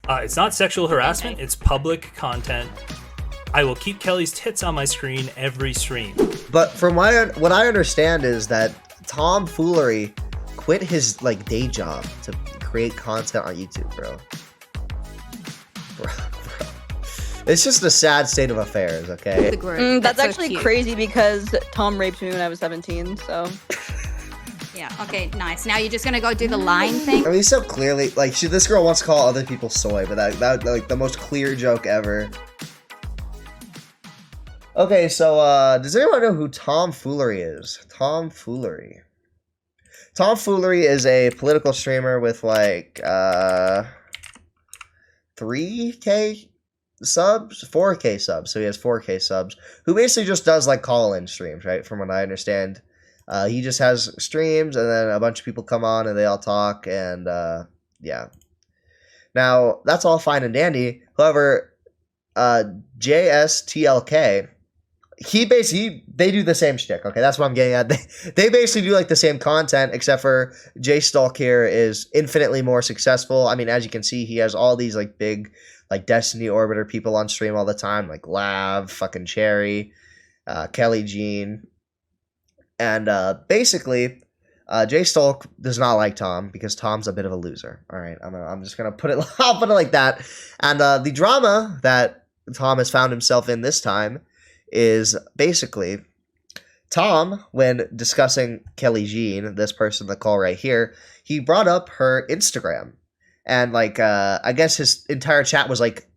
It's not sexual harassment, it's public content. I will keep Kelly's tits on my screen every stream. But from what I understand is that Tom Foolery quit his like day job to create content on YouTube, bro. It's just a sad state of affairs, okay? That's actually crazy because Tom raped me when I was 17, so... Yeah, okay, nice. Now you're just gonna go do the line thing? I mean, so clearly, like, this girl wants to call other people soy, but that like, the most clear joke ever. Okay, so, does anyone know who Tom Foolery is? Tom Foolery. Tom Foolery is a political streamer with, like, 3K subs? 4K subs, so he has 4K subs, who basically just does, like, call-in streams, right, from what I understand. He just has streams, and then a bunch of people come on, and they all talk, and, yeah. Now, that's all fine and dandy. However, jstlk, they do the same shtick, okay? That's what I'm getting at. They basically do, like, the same content, except for jstlk here is infinitely more successful. I mean, as you can see, he has all these, like, big, like, Destiny Orbiter people on stream all the time, like Lav, fucking Cherry, Kelly Jean. And basically, jstlk does not like Tom because Tom's a bit of a loser. All right, I'm just gonna put it. I'll put it like that. And the drama that Tom has found himself in this time is basically Tom, when discussing Kelly Jean, this person, the call right here, he brought up her Instagram, and like I guess his entire chat was like,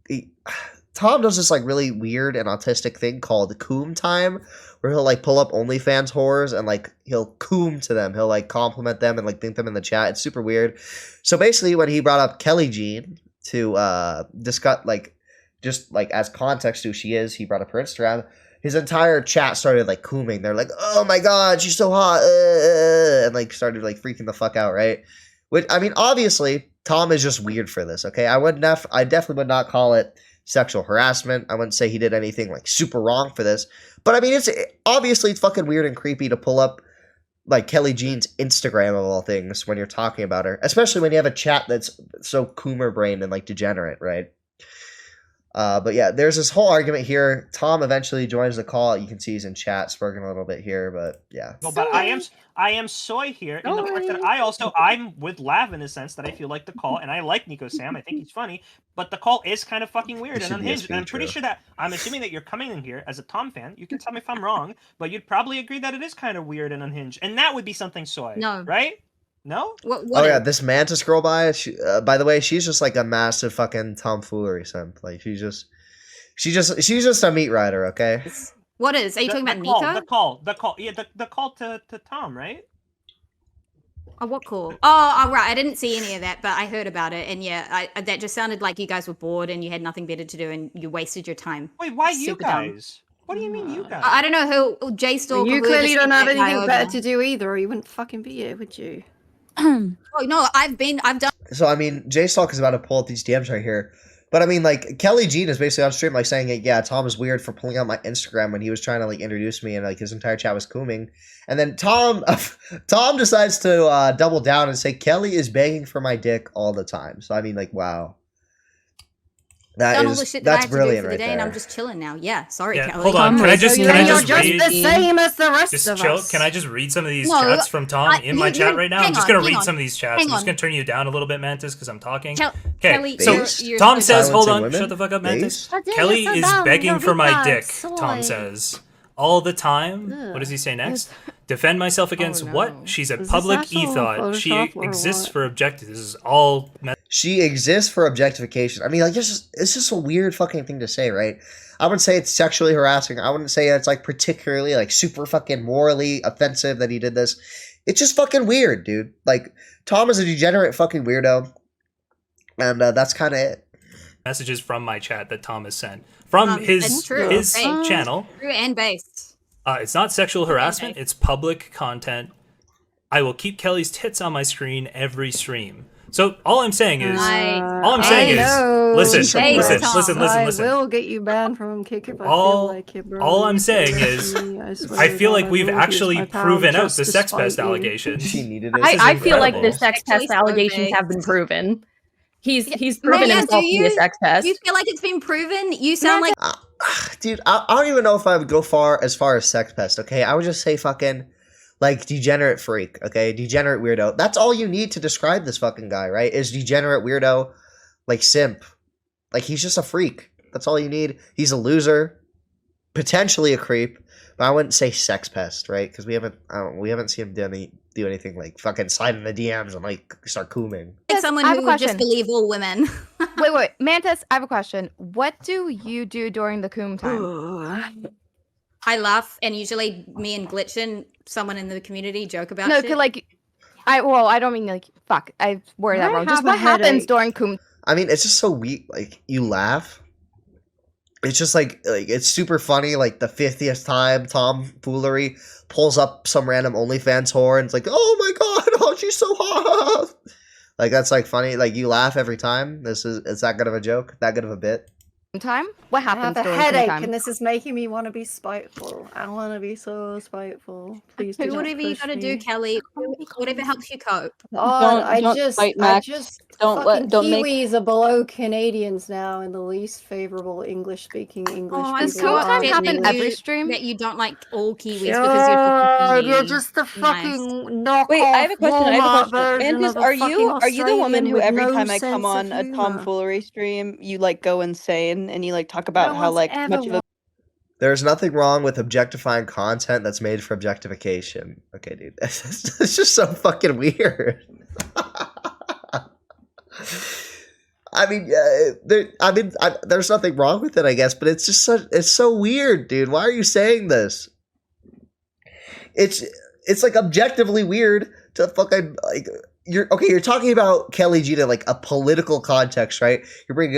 Tom does this like really weird and autistic thing called coom time, where he'll like pull up OnlyFans whores and like he'll coom to them. He'll like compliment them and like thank them in the chat. It's super weird. So basically, when he brought up Kelly Jean to discuss, like, just like as context to who she is, he brought up her Instagram. His entire chat started like cooming. They're like, "Oh my god, she's so hot," and like started like freaking the fuck out, right? Which, I mean, obviously Tom is just weird for this. Okay, I definitely would not call it sexual harassment. I wouldn't say he did anything like super wrong for this. But I mean, it's fucking weird and creepy to pull up like Kelly Jean's Instagram of all things when you're talking about her, especially when you have a chat that's so coomer brained and like degenerate, right? But yeah, there's this whole argument here. Tom eventually joins the call. You can see he's in chat, smirking a little bit here, but yeah. No, but I am soy here in the fact that I'm with Lav in the sense that I feel like the call, and I like Nico Sam. I think he's funny, but the call is kind of fucking weird and unhinged. And I'm pretty sure that I'm assuming that you're coming in here as a Tom fan. You can tell me if I'm wrong, but you'd probably agree that it is kind of weird and unhinged, and that would be something soy. No, right? No? What oh yeah, this Mantis girl by the way, she's just like a massive fucking tomfoolery simp. Like she's just a meat rider, okay? What is? Are you talking about Nico? The call. Yeah, the call to Tom, right? Oh, what call? Oh, right. I didn't see any of that, but I heard about it, and yeah, that just sounded like you guys were bored and you had nothing better to do, and you wasted your time. Wait, why you guys? What do you mean you guys? I don't know who jstlk. You clearly don't have anything better to do either, or you wouldn't fucking be here, would you? Oh no, I've done. So I mean, jstlk is about to pull up these DMs right here, but I mean, like Kelly Jean is basically on stream like saying, yeah, Tom is weird for pulling out my Instagram when he was trying to like introduce me, and like his entire chat was cooming, and then Tom decides to double down and say Kelly is begging for my dick all the time. So I mean, like, wow. Done all the shit that I had to do for the right day, there. and I'm just chilling now. Yeah, sorry, Kelly. Hold on, can I just you're read? just the same as the rest of us. Can I just read some of these chats from Tom in my chat right now? I'm just gonna read some of these chats. I'm just gonna turn you down a little bit, Mantis, because I'm talking. Okay, so Tom says, hold on, shut the fuck up, Mantis. Kelly is begging for my dick, Tom says. All the time. What does he say next? Defend myself against what? She's a public e-thought. She exists for objective. This is all. She exists for objectification. I mean, like, it's just a weird fucking thing to say, right? I wouldn't say it's sexually harassing. I wouldn't say it's like particularly like super fucking morally offensive that he did this. It's just fucking weird, dude. Like, Tom is a degenerate fucking weirdo, and that's kind of it. Messages from my chat that Tom has sent from his channel. True and based. It's not sexual harassment. It's public content. I will keep Kelly's tits on my screen every stream. So all I'm saying is, listen. I will get you banned from Kick if I feel like it, bro. All I'm saying is, I feel like we've actually proven out the sex pest allegations. I feel like the sex pest allegations have been proven. He's proven himself to be a sex pest. Do you feel like it's been proven? You sound like dude. I don't even know if I would go far as sex pest. Okay, I would just say fucking like degenerate freak. Okay, degenerate weirdo. That's all you need to describe this fucking guy, right? Is degenerate weirdo, like simp. Like he's just a freak. That's all you need. He's a loser, potentially a creep, but I wouldn't say sex pest, right? Because we haven't seen him do anything like fucking slide in the DMs and like start cooming. Like someone who would just believe all women. wait, Mantis, I have a question. What do you do during the coom time? I laugh, and usually me and Glitchin, someone in the community, joke about shit. No, like, I don't mean like, fuck, I worded that wrong. Just what happens during coom? I mean, it's just so weak. Like, you laugh. It's just like it's super funny. Like the 50th time Tom Foolery pulls up some random OnlyFans whore and it's like, oh my god, oh she's so hot. Like that's like funny. Like you laugh every time. It's that good of a joke, that good of a bit. Time? What happens? I have a headache, and this is making me want to be spiteful. I want to be so spiteful. Please do whatever you gotta do, Kelly. Whatever helps you cope. Don't Kiwis are below Canadians now in the least favorable English-speaking English. Does coom time happen every stream? That you don't like all Kiwis because you're just the fucking knockoff. Wait, I have a question. Mantis, are you the woman who every time I come on a tomfoolery stream, you like go insane? And you like talk about how like much of a there's nothing wrong with objectifying content that's made for objectification. Okay, dude, it's just so fucking weird. I mean, there's nothing wrong with it, I guess, but it's just it's so weird, dude. Why are you saying this? It's like objectively weird to fucking like. You're talking about Kelly G to like a political context, right?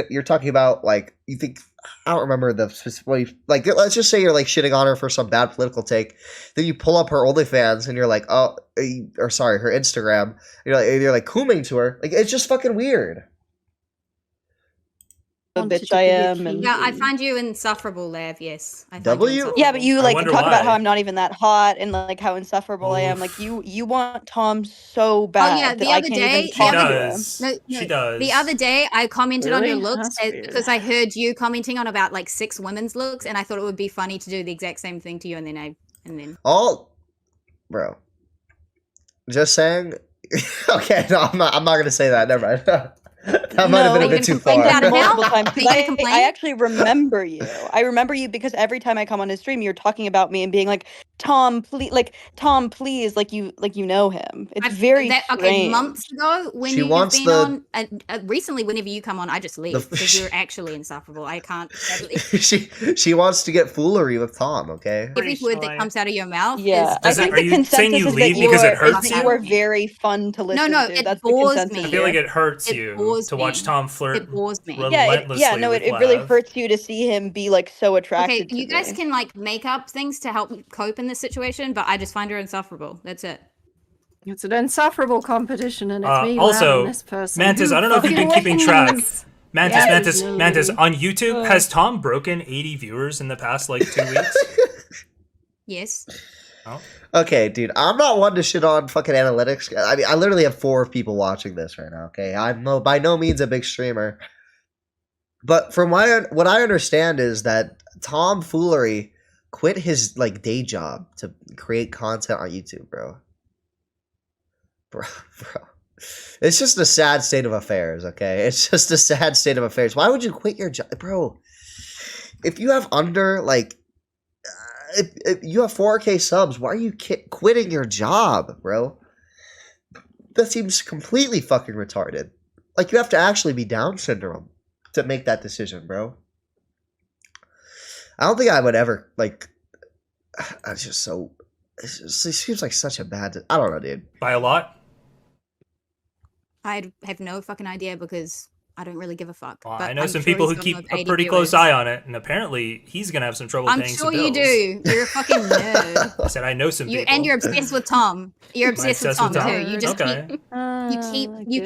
You're talking about like you think I don't remember the specific like let's just say you're like shitting on her for some bad political take, then you pull up her OnlyFans and you're like her Instagram, you're like cooming to her, like it's just fucking weird. Bitch I am. And yeah, I find you insufferable, Lev. Yes. Yeah, but you like talk about how I'm not even that hot and like how insufferable I am. Like you want Tom so bad. Oh yeah, the other day she does. The other day I commented on your looks because I heard you commenting on about like 6 women's looks, and I thought it would be funny to do the exact same thing to you, and then bro. Just saying. Okay, no, I'm not gonna say that. Never mind. That might have been a bit too far. I actually remember you. I remember you because every time I come on his stream, you're talking about me and being like, Tom, please, like you know him. It's very strange. Okay, months ago when you've been on, recently whenever you come on, I just leave because you're actually insufferable. I can't. She wants to get foolery with Tom. Okay. Every word that comes out of your mouth. Yeah, I think the consensus is that you are very fun to listen to. No, it bores me. I feel like it hurts you to watch Tom flirt. It bores me. It really hurts you to see him be like so attracted. Okay, you guys can like make up things to help cope in this situation, but I just find her insufferable. That's it. It's an insufferable competition, and it's me also, this person. Mantis, I don't know if you've been keeping track. Mantis, on YouTube, has Tom broken 80 viewers in the past like 2 weeks? Yes. Oh. Okay, dude, I'm not one to shit on fucking analytics. I mean, I literally have 4 people watching this right now, okay? I'm by no means a big streamer. But from what I understand is that Tom Foolery quit his like day job to create content on YouTube, bro. It's just a sad state of affairs, okay? It's just a sad state of affairs. Why would you quit your job, bro? If you have under like if you have 4K subs, why are you quitting your job, bro? That seems completely fucking retarded. Like, you have to actually be Down syndrome to make that decision, bro. I don't think I would ever, like, it seems like such a bad, I don't know, dude. By a lot? I have no fucking idea because I don't really give a fuck. Well, I know some people who keep a pretty close eye on it, and apparently he's gonna have some trouble paying some bills. I'm sure you do. You're a fucking nerd. I said I know some people. And you're obsessed with Tom. You're obsessed with Tom too. You just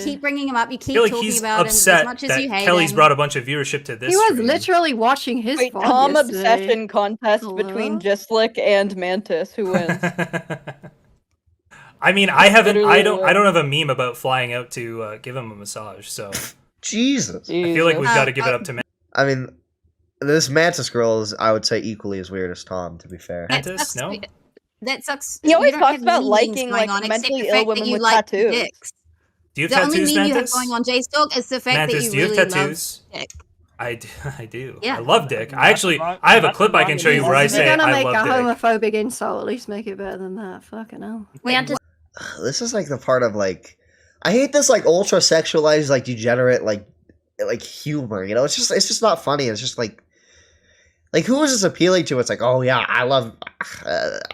keep bringing him up. You keep talking about him as much as you hate Kelly's brought a bunch of viewership to this. He was literally watching his Tom obsession contest between jstlk and Mantis. Who wins? I mean, I don't have a meme about flying out to give him a massage, so Jesus. I feel like we've got to give it up to Mantis. I mean, this Mantis girl is, I would say, equally as weird as Tom, to be fair. Mantis, no? That sucks. He always talks about liking like mentally ill women with tattoos. Dicks. Do you have tattoos, Mantis? The only meme you have going on jstlk is the fact that you really tattoos? love dick. I do. Yeah. I love dick. I have a clip I can show you where I say I love dick. If you're gonna make a homophobic insult, at least make it better than that. Fucking hell. This is like the part of like, I hate this like ultra sexualized like degenerate like humor. You know, it's just not funny. It's just like who is this appealing to? It's like, oh yeah, I love,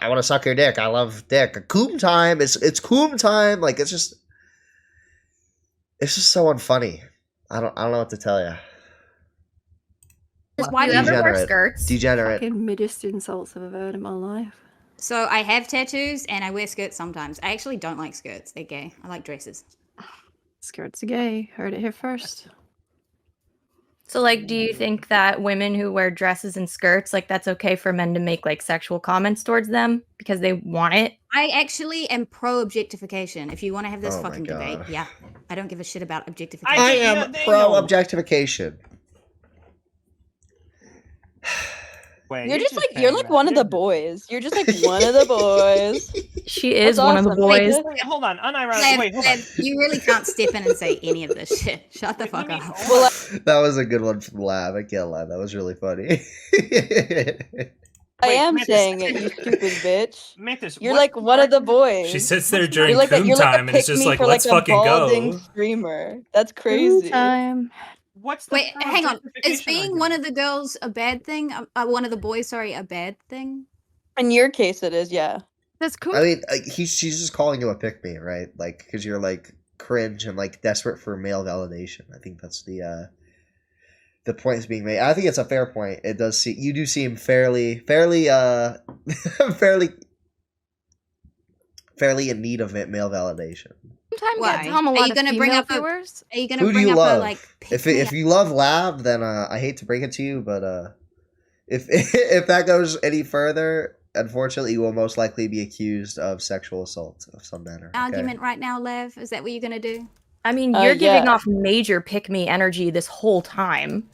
I want to suck your dick. I love dick. Coom time. It's coom time. Like it's just so unfunny. I don't know what to tell you. Why do you ever wear skirts? Degenerate. Fucking middest insults I've ever heard in my life. So I have tattoos and I wear skirts sometimes. I actually don't like skirts. They're gay. I like dresses. Skirts are gay. Heard it here first. So, like, do you think that women who wear dresses and skirts, like, that's okay for men to make, like, sexual comments towards them because they want it? I actually am pro-objectification. If you want to have this fucking debate, yeah. I don't give a shit about objectification. I am pro-objectification. Wait, you're like one of the boys. You're just like one of the boys. She is one of the boys. Wait, hold on, unironically. Wait, hold on. You really can't step in and say any of this shit. Shut the fuck up. That was a good one from Lab. I can't lie. That was really funny. I am saying it, you stupid bitch. Mantis, you're like one of the boys. She sits there during coom time and it's just like, let's fucking go. Streamer. That's crazy. Wait, hang on. Is being one of the girls a bad thing? One of the boys, sorry, a bad thing? In your case, it is, yeah. That's cool. I mean, she's just calling you a pick-me, right? Like, because you're like cringe and like desperate for male validation. I think that's the point is being made. I think it's a fair point. It does you do seem fairly in need of male validation. Why? Are you going to bring up viewers? Are you going to bring up love? a like? If you love Lab, then I hate to break it to you, but if that goes any further, unfortunately, you will most likely be accused of sexual assault of some manner. Argument right now, Lev. Is that what you're going to do? I mean, you're giving off major pick-me energy this whole time.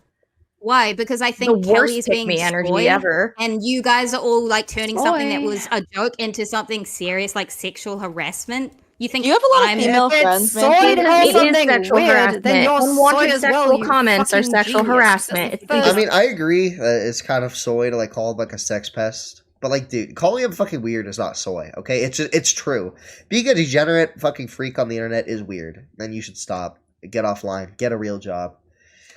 Why? Because I think Kelly's being me energy ever, and you guys are all like turning something that was a joke into something serious, like sexual harassment. You think you have a lot of female friends? Soy to call something sexual weird, then your unwanted sexual comments are sexual harassment. I mean, I agree. It's kind of soy to like call him like a sex pest, but like, dude, calling him fucking weird is not soy. Okay, it's true. Being a degenerate fucking freak on the internet is weird. Then you should stop. Get offline. Get a real job.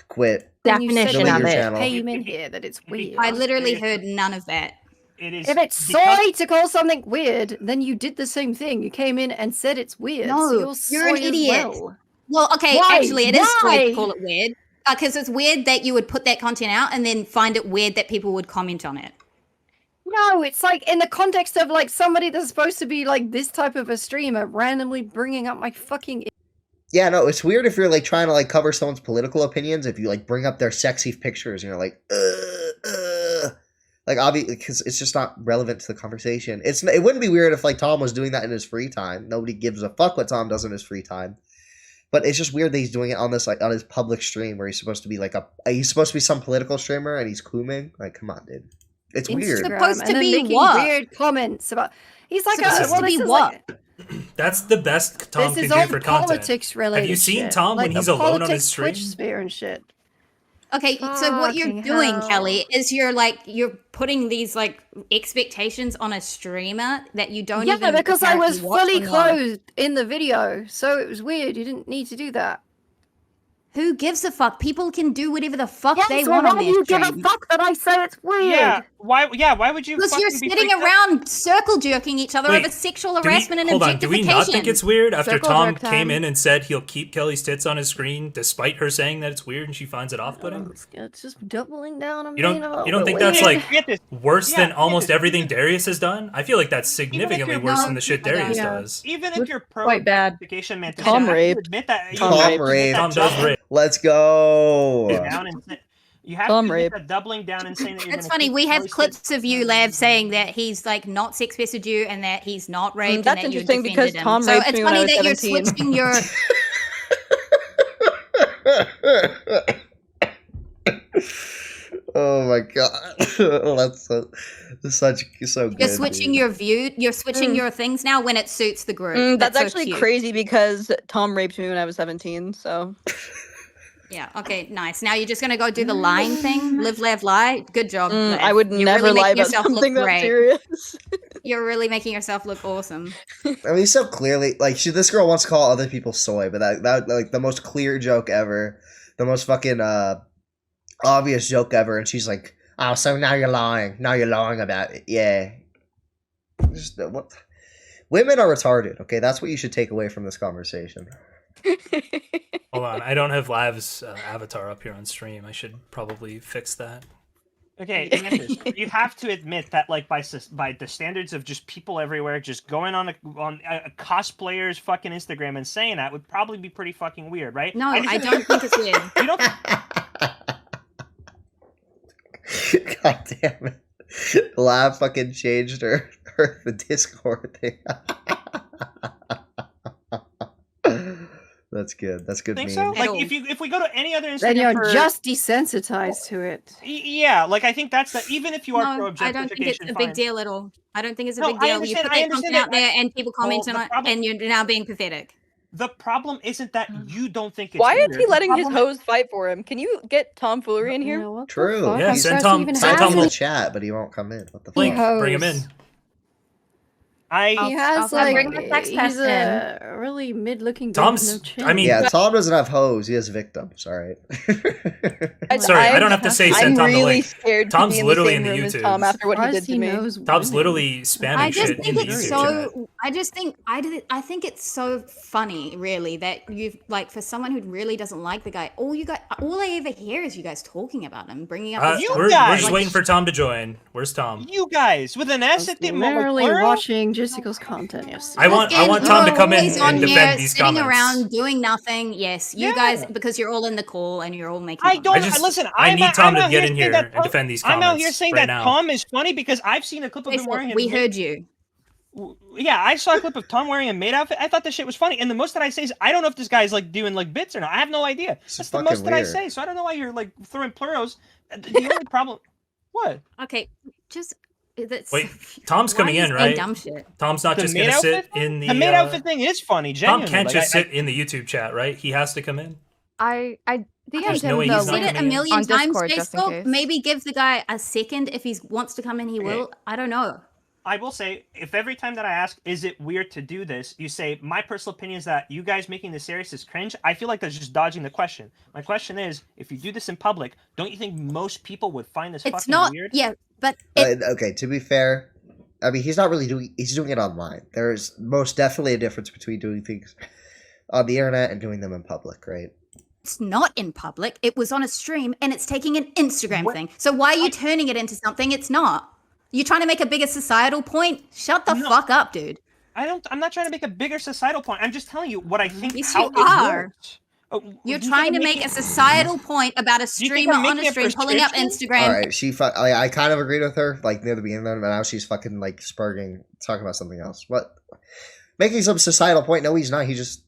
Quit. Definition of it. Came in here that it's weird. I literally heard none of that. If it's soy to call something weird, then you did the same thing. You came in and said it's weird. No, so you're an idiot. Well, okay, actually, it is soy to call it weird. Because it's weird that you would put that content out and then find it weird that people would comment on it. No, it's like in the context of like somebody that's supposed to be like this type of a streamer randomly bringing up my fucking... Yeah, no, it's weird if you're like trying to like cover someone's political opinions. If you like bring up their sexy pictures and you're like, like obviously because it's just not relevant to the conversation. It wouldn't be weird if like Tom was doing that in his free time. Nobody gives a fuck what Tom does in his free time. But it's just weird that he's doing it on this like on his public stream where he's supposed to be like he's supposed to be some political streamer and he's cooming. Like, come on, dude. It's weird. Supposed to be what? Weird comments about. He's like, supposed to be what? That's the best Tom can do for content. Have you seen Tom when he's alone on his stream? Twitch sphere and shit. Okay, so what you're doing, Kelly, is you're putting these like expectations on a streamer that you don't even. Yeah, because I was fully clothed in the video, so it was weird. You didn't need to do that. Who gives a fuck? People can do whatever the fuck they want on their stream. Why do you give a fuck that I say it's weird? Yeah, why would you? Because you're sitting around circle jerking each other over sexual harassment and objectification. Do we not think it's weird after Tom came in and said he'll keep Kelly's tits on his screen despite her saying that it's weird and she finds it off-putting? It's just doubling down on you don't think that's like worse than almost everything Darius has done? I feel like that's significantly worse than the shit Darius does. Even if you're pro quite bad. Tom rape. Tom rape. Tom does rape. Let's go. You have to get doubling down and saying that you're. It's funny. We have clips of you, Lav, saying that he's like not sex messaged you and that he's not raped. That's and that interesting because him. Tom so raped it's me when funny I was that 17. you're switching your. Oh my god. That's so good. You're switching your view. You're switching your things now when it suits the group. That's actually so crazy because Tom raped me when I was 17. So. Yeah. Okay. Nice. Now you're just gonna go do the lying thing. Live, laugh, lie. Good job. I would never lie about something that serious. You're really making yourself look awesome. I mean, so clearly, like, this girl wants to call other people soy, but that like the most clear joke ever, the most fucking obvious joke ever, and she's like, "Oh, so now you're lying. Now you're lying about it." Yeah. Just, what? Women are retarded. Okay, that's what you should take away from this conversation. Hold on, I don't have Lav's avatar up here on stream. I should probably fix that. Okay, Mantis, you have to admit that, like, by the standards of just people everywhere, just going on a cosplayer's fucking Instagram and saying that would probably be pretty fucking weird, right? No, I don't think it's weird. You don't. God damn it! Lav fucking changed her the Discord thing. That's good. That's good. Think so? Like, if we go to any other Instagram, then you're just desensitized to it. Yeah, like I think that's the even if you are pro objectification, I don't think it's a big deal at all. I don't think it's a big I deal. You put that content out there and people comment on it, and you're now being pathetic. The problem isn't that you don't think it's Why weird. is he letting his hoes fight for him? Can you get tomfoolery in here? Yeah, True. Yeah, send Tom in the chat, but he won't come in. What the fuck? Link, bring him in. He has bring the sex he's test a really mid-looking. Tom's. I mean, yeah, Tom doesn't have hoes. He has victims. All right. Sorry, I don't have to say send Tom the link. Scared Tom's to literally in in the the room as YouTube. Tom after what he did to me. Tom's literally spamming shit in the YouTube chat. I think it's so funny, really, that you've like for someone who really doesn't like the guy. All I ever hear is you guys talking about him, bringing up. We're just waiting for Tom to join. Where's Tom? You guys with an S at the literally watching Jessica's content. Yes. I want Tom to come in and defend these sitting comments. around doing nothing. Yes, you guys, because you're all in the call and you're all making. Listen. I need Tom to get in here and defend these comments. I'm out here saying that Tom is funny because I've seen a clip of him wearing. We heard you. Yeah, I saw a clip of Tom wearing a maid outfit. I thought this shit was funny, and the most that I say is I don't know if this guy's like doing like bits or not. I have no idea. That's the most that I say. So I don't know why you're like throwing plurals. The only problem. What? Okay, just. Wait, Tom's coming in, right? Dumb shit. Tom's not just going to sit in the... The maid outfit thing is funny, genuinely. Tom can't just sit in the YouTube chat, right? He has to come in. I There's no way he's not said it a million times, Facebook. Maybe give the guy a second. If he wants to come in, he will. I don't know. I will say, if every time that I ask, is it weird to do this, you say, my personal opinion is that you guys making this serious is cringe, I feel like that's just dodging the question. My question is, if you do this in public, don't you think most people would find this fucking weird? Yeah, but... okay, to be fair, I mean, he's not really he's doing it online. There's most definitely a difference between doing things on the internet and doing them in public, right? It's not in public. It was on a stream, and it's taking an Instagram thing. So why are you turning it into something it's not? You're trying to make a bigger societal point? Shut the fuck up, dude. I'm not trying to make a bigger societal point. I'm just telling you what I think. Yes, you are. You're trying to make a societal point about a streamer on a stream pulling up Instagram. All right, I kind of agreed with her like near the beginning, but now she's fucking like talking about something else. What? Making some societal point? No, he's not. He just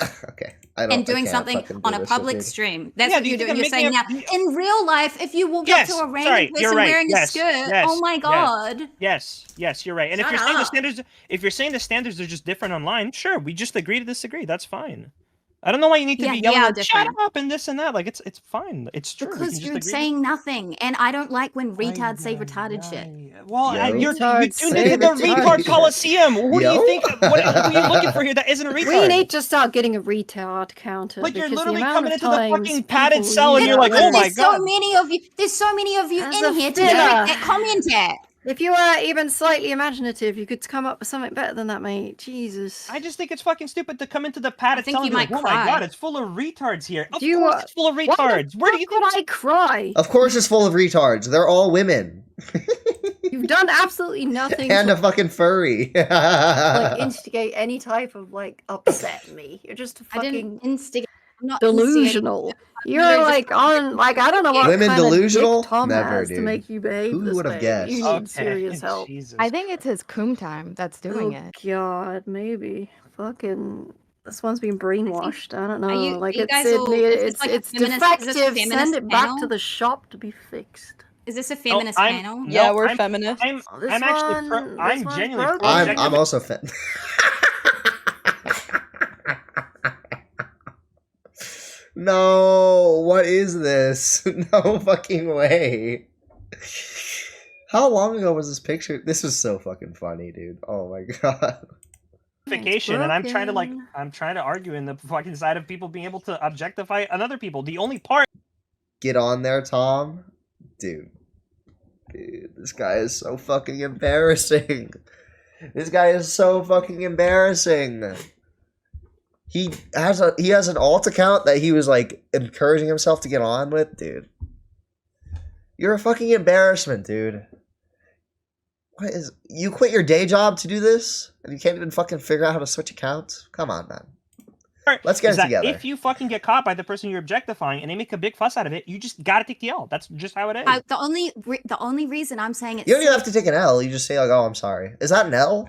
okay. And doing something on a public stream. That's what you're doing. You're saying now. In real life, if you walk up to a random person wearing a skirt, oh my god. Yes, you're right. And if you're saying the standards are just different online, sure, we just agree to disagree. That's fine. I don't know why you need to be yelling, shut up and this and that. Like, it's fine. It's true. Because you're saying nothing. And I don't like when retards say retarded shit. Well, you tuned into the retard coliseum. Who do you think? What are you looking for here that isn't a retard? We need to start getting a retard counter. Like, you're literally coming into the fucking padded cell and you're like, oh my god. There's so many of you in here to comment at. If you were even slightly imaginative, you could come up with something better than that, mate. Jesus. I just think it's fucking stupid to come into the padded cell and like, oh my god, it's full of retards here. Of course it's full of retards. Where do you think I cry? Of course it's full of retards. They're all women. You've done absolutely nothing. And a fucking furry. Like instigate any type of like upset me. You're just a fucking... I didn't instigate. I'm not delusional. You're like on like I don't know what women kind delusional? Of dick Tom Never, has dude. to make you behave. Who this would have way. guessed? You need serious help. I think it's his coom time that's doing it. God, maybe fucking This one's been brainwashed. I don't know. It's defective. Send it back to the shop to be fixed. Is this a feminist panel? Yeah, we're feminists. I'm genuinely. I'm also No, what is this? No fucking way. How long ago was this picture? This is so fucking funny, dude. Oh my god. And I'm trying to argue in the fucking side of people being able to objectify other people. The only part. Get on there, Tom. Dude, this guy is so fucking embarrassing. This guy is so fucking embarrassing. He has an alt account that he was like encouraging himself to get on with, dude. You're a fucking embarrassment, dude. You quit your day job to do this, and you can't even fucking figure out how to switch accounts? Come on, man. Let's get it together. If you fucking get caught by the person you're objectifying and they make a big fuss out of it, you just gotta take the L. That's just how it is. The only reason I'm saying it's you don't even have to take an L. You just say like, "Oh, I'm sorry." Is that an L?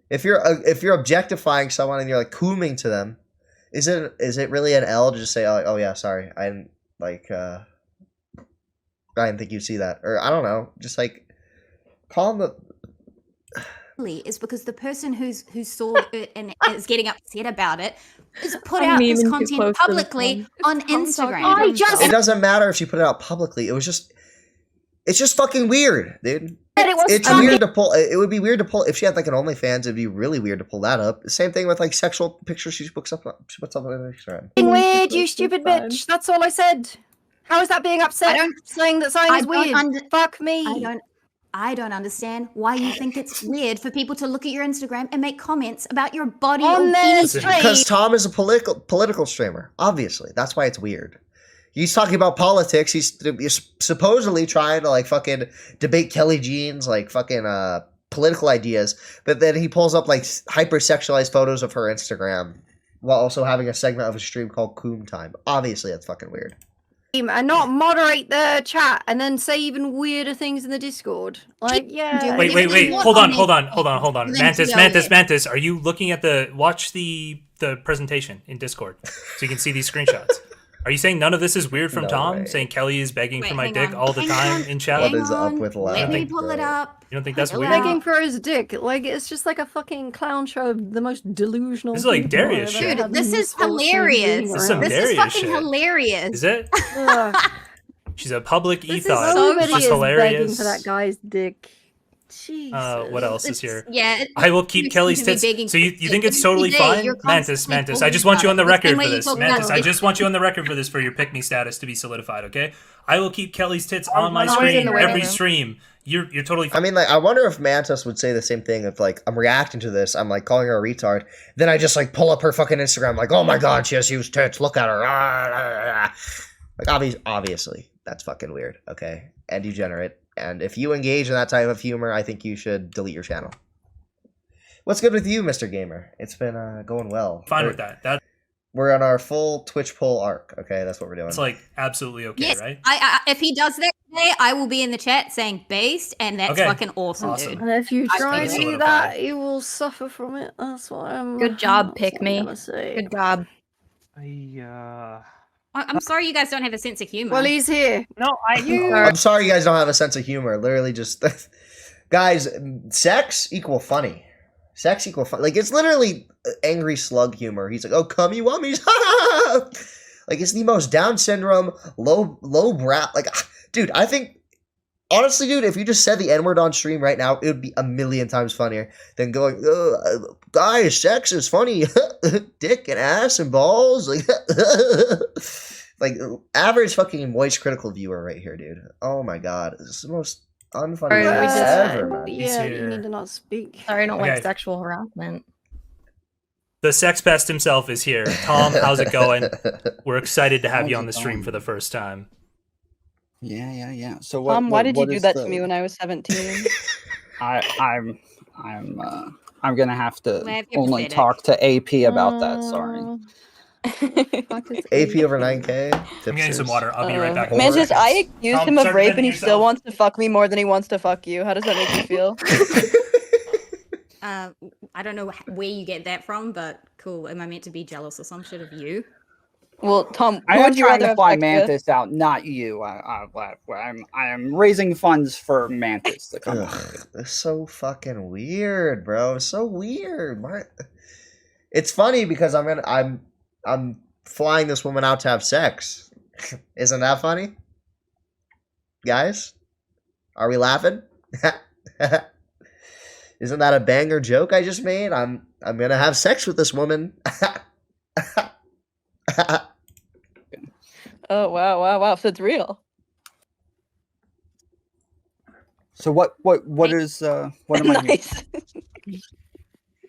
If you're objectifying someone and you're like cooming to them, is it really an L to just say, "Oh yeah, sorry, I didn't think you'd see that," or I don't know, just like. Is because the person who saw it and is getting upset about it is put out this content publicly on Instagram. It doesn't matter if she put it out publicly. It's just fucking weird, dude. It's weird to pull. It would be weird to pull if she had like an OnlyFans. It'd be really weird to pull that up. Same thing with like sexual pictures she puts up on Instagram. Weird, you stupid bitch. That's all I said. How is that being upset? Saying that something is weird. Fuck me. I don't understand why you think it's weird for people to look at your Instagram and make comments about your body on their stream. Because Tom is a political streamer. Obviously, that's why it's weird. He's talking about politics. He's supposedly trying to like fucking debate Kelly Jean's like fucking political ideas, but then he pulls up like hypersexualized photos of her Instagram while also having a segment of a stream called Coom Time. Obviously, that's fucking weird. And not moderate the chat and then say even weirder things in the Discord. Like, yeah. Wait. Hold on. Mantis, are you looking at watch the presentation in Discord so you can see these screenshots? Are you saying none of this is weird from Tom? Way. Saying Kelly is begging for my dick all the time in chat? What is up with live? Let me pull it up. You don't think that's weird? Begging for his dick. Like, it's just like a fucking clown show of the most delusional. This is like Darius shit. Dude, this is hilarious. This is fucking hilarious. Is it? She's a public ethos. She's hilarious. Begging for that guy's dick. Jesus. What else is here? Yeah, I will keep Kelly's tits. So you think it's totally fine? Mantis, I just want you on the record for this. Mantis, I just want you on the record for this for your pick-me status to be solidified, okay? I will keep Kelly's tits on my screen every stream. You're totally fine. I mean, like, I wonder if Mantis would say the same thing if, like, I'm reacting to this, I'm, like, calling her a retard, then I just, like, pull up her fucking Instagram, like, oh my god, she has huge tits, look at her. Like, obviously, that's fucking weird, okay? And degenerate. And if you engage in that type of humor, I think you should delete your channel. What's good with you, Mr. Gamer? It's been going well. Fine with that. We're on our full Twitch poll arc. Okay, that's what we're doing. It's like absolutely okay, yes, right? If he does that today, I will be in the chat saying based, and that's fucking awesome, dude. And if you try to do that, you will suffer from it. That's what I'm. Good job, pick me. Good job. I'm sorry you guys don't have a sense of humor. Well, he's here. No, I'm sorry you guys don't have a sense of humor. Literally just... Guys, sex equal funny. Sex equal funny. Like, it's literally angry slug humor. He's like, oh, cummy wummies. Like, it's the most Down syndrome, low brow. Like, dude, I think... Honestly, dude, if you just said the N-word on stream right now, it would be a million times funnier than going, guys, sex is funny. Dick and ass and balls. Like average fucking moist critical viewer right here, dude. Oh my god. This is the most unfunny ever, man. Yeah, you need to not speak. Sorry, I don't like sexual harassment. The sex pest himself is here. Tom, how's it going? We're excited to have you on the stream for the first time. Yeah. So why did you do that to me when I was 17? I'm gonna have to only talk to AP about that. Sorry. AP over 9K. I'm getting some water. I'll be right back. Mantis, I accused him of rape, and he still wants to fuck me more than he wants to fuck you. How does that make you feel? I don't know where you get that from, but cool. Am I meant to be jealous or some shit of you? Well, Tom, I am trying to fly Mantis out, not you. I am raising funds for Mantis to come out. It's so fucking weird, bro. So weird. It's funny because I'm flying this woman out to have sex. Isn't that funny? Guys? Are we laughing? Isn't that a banger joke I just made? I'm gonna have sex with this woman. Oh wow! So it's real. So what am nice.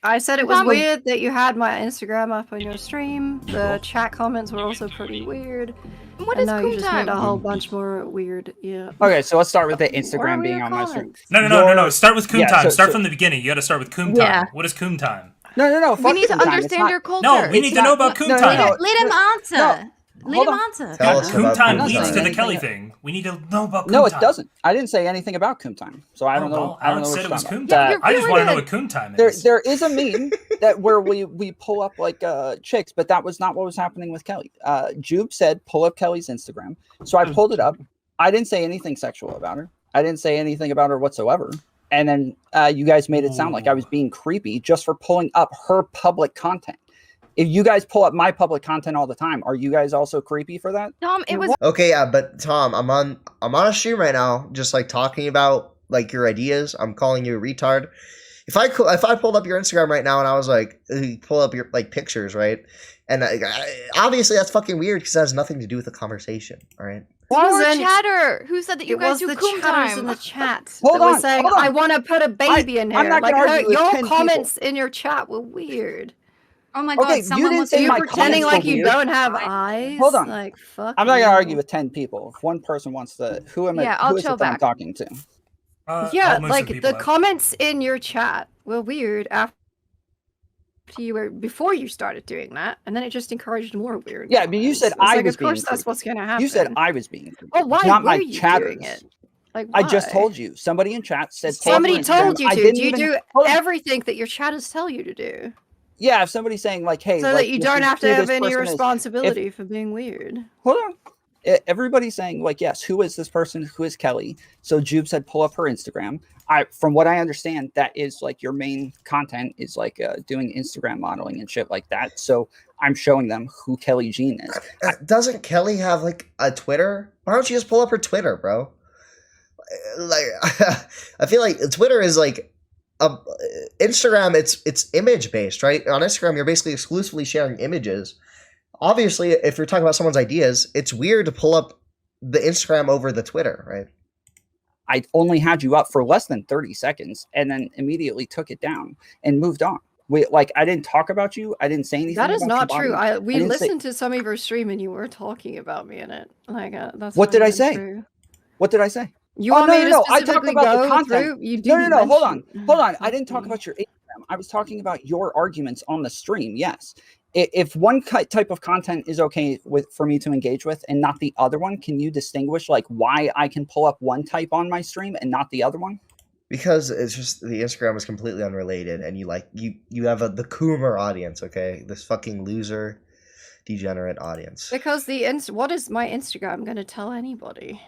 I said it was weird that you had my Instagram up on your stream. The chat comments were also pretty weird. What is you just made a whole bunch more weird. Yeah. Okay, so let's start with the Instagram being on my stream. No. Start with Coom Time. Start from the beginning. You got to start with Coom Time. What is Coom Time? No. We need to understand your culture. No, we need to know about Coom Time. Let him answer. Let him answer. Coom Time leads to the Kelly thing. We need to know about Coom Time. No, it doesn't. I didn't say anything about Coom Time, so I don't know. I don't know said it was Coom Time. I just want to know what Coom Time is. There is a meme where we pull up like chicks, but that was not what was happening with Kelly. Jube said pull up Kelly's Instagram, so I pulled it up. I didn't say anything sexual about her. I didn't say anything about her whatsoever. And then you guys made it sound like I was being creepy just for pulling up her public content. If you guys pull up my public content all the time, are you guys also creepy for that? Tom, it was okay. Yeah, but Tom, I'm on a stream right now, just like talking about like your ideas. I'm calling you a retard. If I pulled up your Instagram right now and I was like, pull up your like pictures, right? And obviously that's fucking weird because it has nothing to do with the conversation. All right. More chatter. Who said that you guys do Coom Time? In the chat. Hold on. Saying, I want to put a baby in here. I'm not like your comments in your chat were weird. Oh my god! Someone was pretending like you don't have eyes. Hold on. Like fuck. I'm not gonna argue with 10 people. If one person wants to, who am I? Yeah, I'll chill back. I'm talking to. Yeah, like the comments in your chat were weird before you started doing that, and then it just encouraged more weird. Yeah, but you said I was being. Of course, that's what's gonna happen. You said I was being. Oh, why not were my you chatters. doing it? Like, why? I just told you. Somebody in chat said. Somebody told you to. Do you do everything that your chatters tell you to do? Yeah, if somebody's saying like, "Hey," so like, that you don't have to have any responsibility for being weird. Hold on. Everybody's saying like, "Yes, who is this person? Who is Kelly?" So Jube said, "Pull up her Instagram." From what I understand, that is like your main content is like doing Instagram modeling and shit like that. So I'm showing them who Kelly Jean is. Doesn't Kelly have like a Twitter? Why don't you just pull up her Twitter, bro? Like, I feel like Twitter is like. Instagram, it's image based, right? On Instagram, you're basically exclusively sharing images. Obviously, if you're talking about someone's ideas, it's weird to pull up the Instagram over the Twitter, right? I only had you up for less than 30 seconds and then immediately took it down and moved on. I didn't talk about you. I didn't say anything. That is not true. We listened to some of your stream and you were talking about me in it. Like that's what did I say? True. What did I say? You want me to specifically go about the content. You no. Hold on. I didn't talk about your Instagram. I was talking about your arguments on the stream. Yes. If one type of content is okay for me to engage with and not the other one, can you distinguish like why I can pull up one type on my stream and not the other one? Because it's just the Instagram is completely unrelated, and you have the Coomer audience, okay? This fucking loser, degenerate audience. Because what is my Instagram going to tell anybody?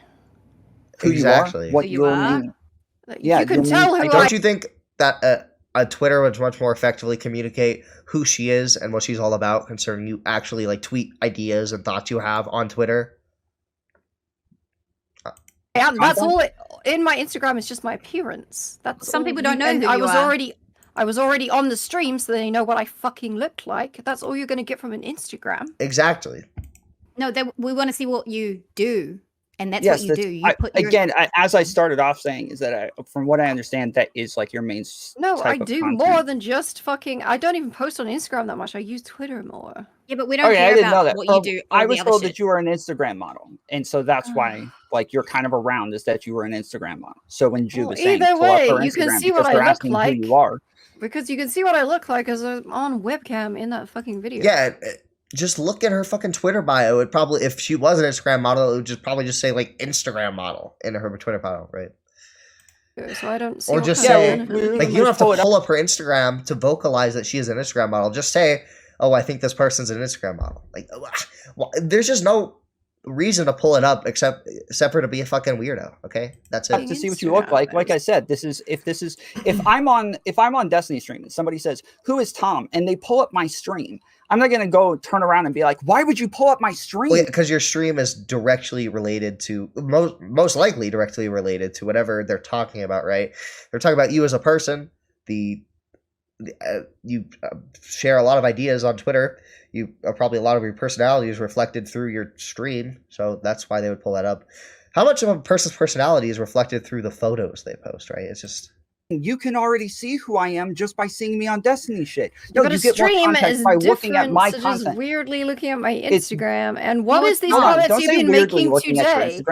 Who exactly? What you are? Yeah, you can tell who. Don't you think that a Twitter would much more effectively communicate who she is and what she's all about, concerning you actually like tweet ideas and thoughts you have on Twitter? Yeah, that's all. In my Instagram is just my appearance. That's some people don't know who I was already on the stream, so they know what I fucking look like. That's all you're going to get from an Instagram. Exactly. No, we want to see what you do. And that's what you do. You as I started off saying, is that from what I understand, that is like your main. No, I do more than just fucking. I don't even post on Instagram that much. I use Twitter more. Yeah, but we don't care about what you do. I was told that you were an Instagram model, and so that's why, like, you're kind of around is that you were an Instagram model. So when Jude was saying, either way, you can see what I look like. Who you are. Because you can see what I look like as I'm on webcam in that fucking video. Yeah. Just look at her fucking Twitter bio. It probably, if she was an Instagram model, it would probably just say like Instagram model in her Twitter bio, right? So I don't see. Or just say, like, you don't have to pull up her Instagram to vocalize that she is an Instagram model. Just say, oh, I think this person's an Instagram model. Like, well, there's just no reason to pull it up except for to be a fucking weirdo. Okay, that's it. To see what you look like. Like I said, if I'm on Destiny stream and somebody says, "Who is Tom?" and they pull up my stream, I'm not gonna go turn around and be like, "Why would you pull up my stream?" Well, because your stream is directly related to most likely directly related to whatever they're talking about, right? They're talking about you as a person. You share a lot of ideas on Twitter. You probably a lot of your personality is reflected through your stream, so that's why they would pull that up. How much of a person's personality is reflected through the photos they post, right? It's just you can already see who I am just by seeing me on Destiny shit. No, you get more context by looking at my content. Just weirdly looking at my Instagram, and what is these comments you've been making today?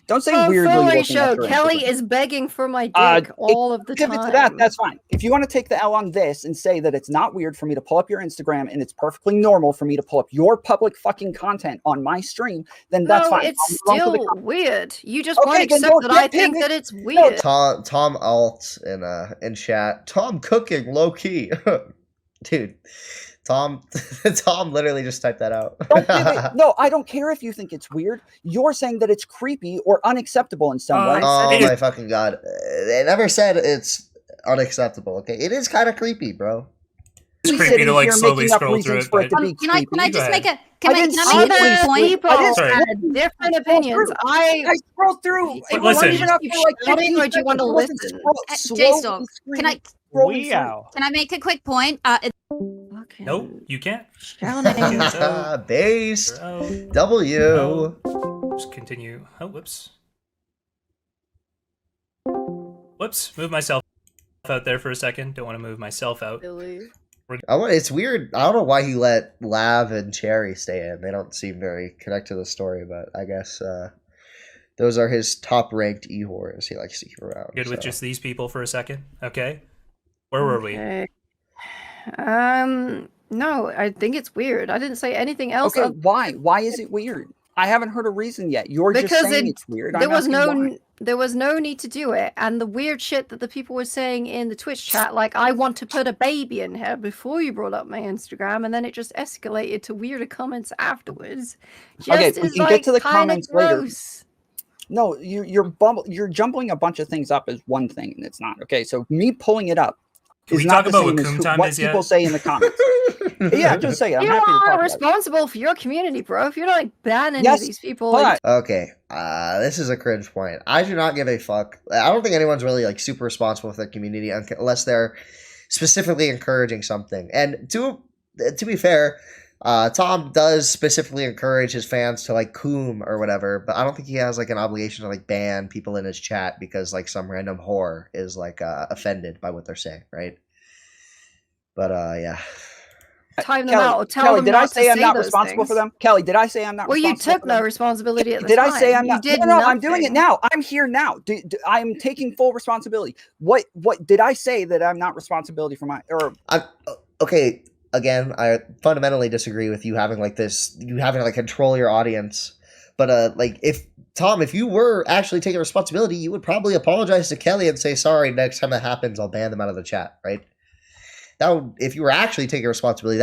Don't say weirdly Foolery Show. Kelly is begging for my dick all of the time. To that, that's fine. If you want to take the L on this and say that it's not weird for me to pull up your Instagram and it's perfectly normal for me to pull up your public fucking content on my stream, then that's fine. It's still weird. You just won't accept that I think that it's weird. Tom Alt in chat. Tom cooking low key, dude. Tom literally just typed that out. No, I don't care if you think it's weird. You're saying that it's creepy or unacceptable in some way. Oh my fucking god. They never said it's unacceptable, okay? It is kind of creepy, bro. It's creepy to like slowly scroll through it. Can I just make a point? Had different opinions. I scroll through. Listen. Or do you want to listen? jstlk, can I make a quick point? Okay. Nope, you can't. Based. W. No. Just continue. Oh, whoops. Whoops. Move myself out there for a second. Don't want to move myself out. Really? It's weird. I don't know why he let Lav and Cherry stay in. They don't seem very connected to the story, but I guess those are his top-ranked E-whores he likes to keep around. Good with just these people for a second? Okay. Where were we? No, I think it's weird. I didn't say anything else. Okay, why? Why is it weird? I haven't heard a reason yet. You're just saying it's weird. There was no need to do it, and the weird shit that the people were saying in the Twitch chat, like I want to put a baby in here before you brought up my Instagram, and then it just escalated to weirder comments afterwards. Okay, we can get to the comments later. No, you're jumbling a bunch of things up as one thing, and it's not. Okay, so me pulling it up. Can we talk about what Coom time is yet? People say in the comments. Yeah, just say it. You are responsible for your community, bro. If you're not like banning any of these people. Okay, this is a cringe point. I do not give a fuck. I don't think anyone's really like super responsible for their community unless they're specifically encouraging something. And to be fair, Tom does specifically encourage his fans to like Coom or whatever, but I don't think he has like an obligation to like ban people in his chat because like some random whore is like offended by what they're saying, right? But yeah. Time them out. Or tell Kelly, them did not I say to I'm say not those responsible things. for them? Kelly, did I say I'm not responsible? Well, you took no responsibility at the time. Did I say I'm not? No, I'm doing nothing. it now. I'm here now. I'm taking full responsibility. What did I say that I'm not responsibility for my okay. Again, I fundamentally disagree with you having like this. You having to like control your audience, but like if you were actually taking responsibility, you would probably apologize to Kelly and say sorry. Next time that happens, I'll ban them out of the chat, right? That would, if you were actually taking responsibility,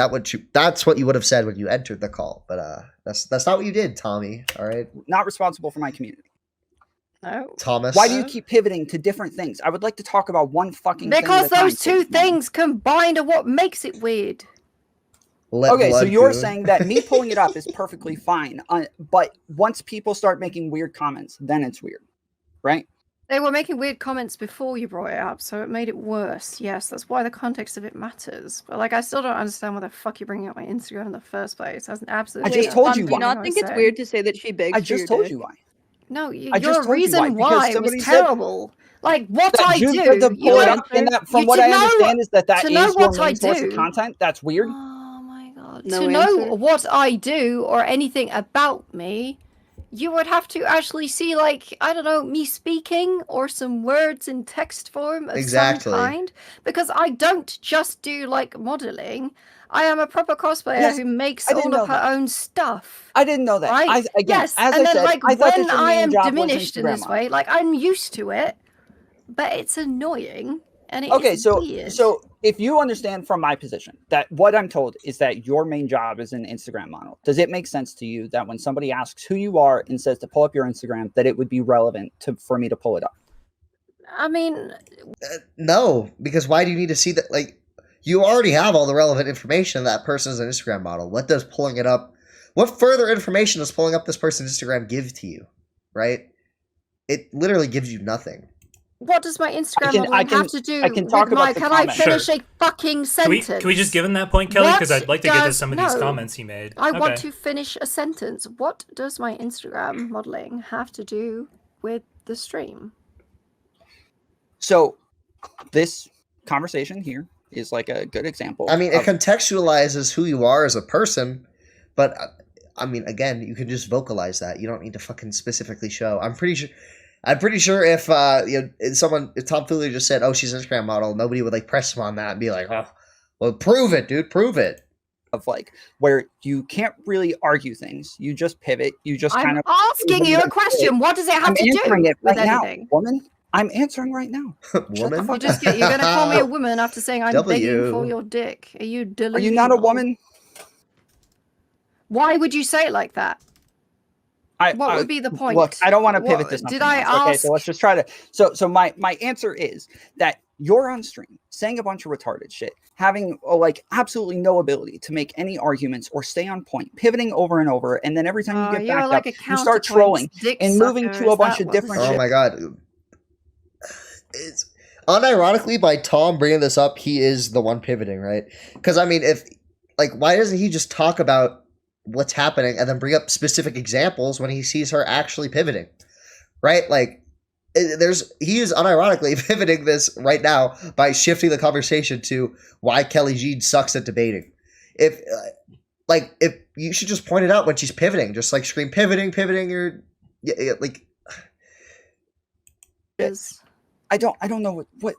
that's what you would have said when you entered the call. But that's not what you did, Tommy. All right, not responsible for my community. No. Thomas. Why do you keep pivoting to different things? I would like to talk about one fucking thing. Because those two things combined are what makes it weird. Okay, so you're saying that me pulling it up is perfectly fine, but once people start making weird comments, then it's weird, right? They were making weird comments before you brought it up, so it made it worse. Yes, that's why the context of it matters. But like, I still don't understand why the fuck you're bringing up my Instagram in the first place. That's an absolute. I just told you why. Do you not think it's weird to say that she begs? I just told you why. No, your reason why was terrible. Like what I do. From what I understand is that is your main source of content. That's weird. To know what I do or anything about me, you would have to actually see, like, I don't know, me speaking or some words in text form of some kind. Because I don't just do, like, modeling. I am a proper cosplayer who makes all of her own stuff. I didn't know that. Right? Yes, and then, like, when I am diminished in this way, like, I'm used to it. But it's annoying. And okay, so if you understand from my position that what I'm told is that your main job is an Instagram model, does it make sense to you that when somebody asks who you are and says to pull up your Instagram, that it would be relevant for me to pull it up? I mean, no, because why do you need to see that? Like, you already have all the relevant information. That person is an Instagram model. What does pulling it up? What further information does pulling up this person's Instagram give to you? Right? It literally gives you nothing. What does my Instagram modeling have to do with my... Can I finish a fucking sentence? Can we just give him that point, Kelly? Because I'd like to get to some of these comments he made. I want to finish a sentence. What does my Instagram modeling have to do with the stream? So, this conversation here is like a good example. I mean, it contextualizes who you are as a person, but I mean, again, you can just vocalize that. You don't need to fucking specifically show. I'm pretty sure if if Tom Foolery just said, "Oh, she's an Instagram model," nobody would like press him on that and be like, "Oh, well, prove it, dude, prove it." Of like where you can't really argue things, you just pivot. You just kind of asking you a question. What does it have to do with anything, woman? I'm answering right now. Woman, you're gonna call me a woman after saying I'm begging for your dick. Are you delusional? Are you not a woman? Why would you say it like that? What would be the point? Look, I don't want to pivot this. Did I ask? Okay, so let's just try to. So my answer is that you're on stream saying a bunch of retarded shit, having like absolutely no ability to make any arguments or stay on point, pivoting over and over, and then every time you get back up, you start trolling and moving to a bunch of different shit. Oh my god. It's unironically by Tom bringing this up, he is the one pivoting, right? Because I mean, why doesn't he just talk about what's happening and then bring up specific examples when he sees her actually pivoting, right? Like, he is unironically pivoting this right now by shifting the conversation to why Kelly Jean sucks at debating. If you should just point it out when she's pivoting, just like scream pivoting, or like. I don't know what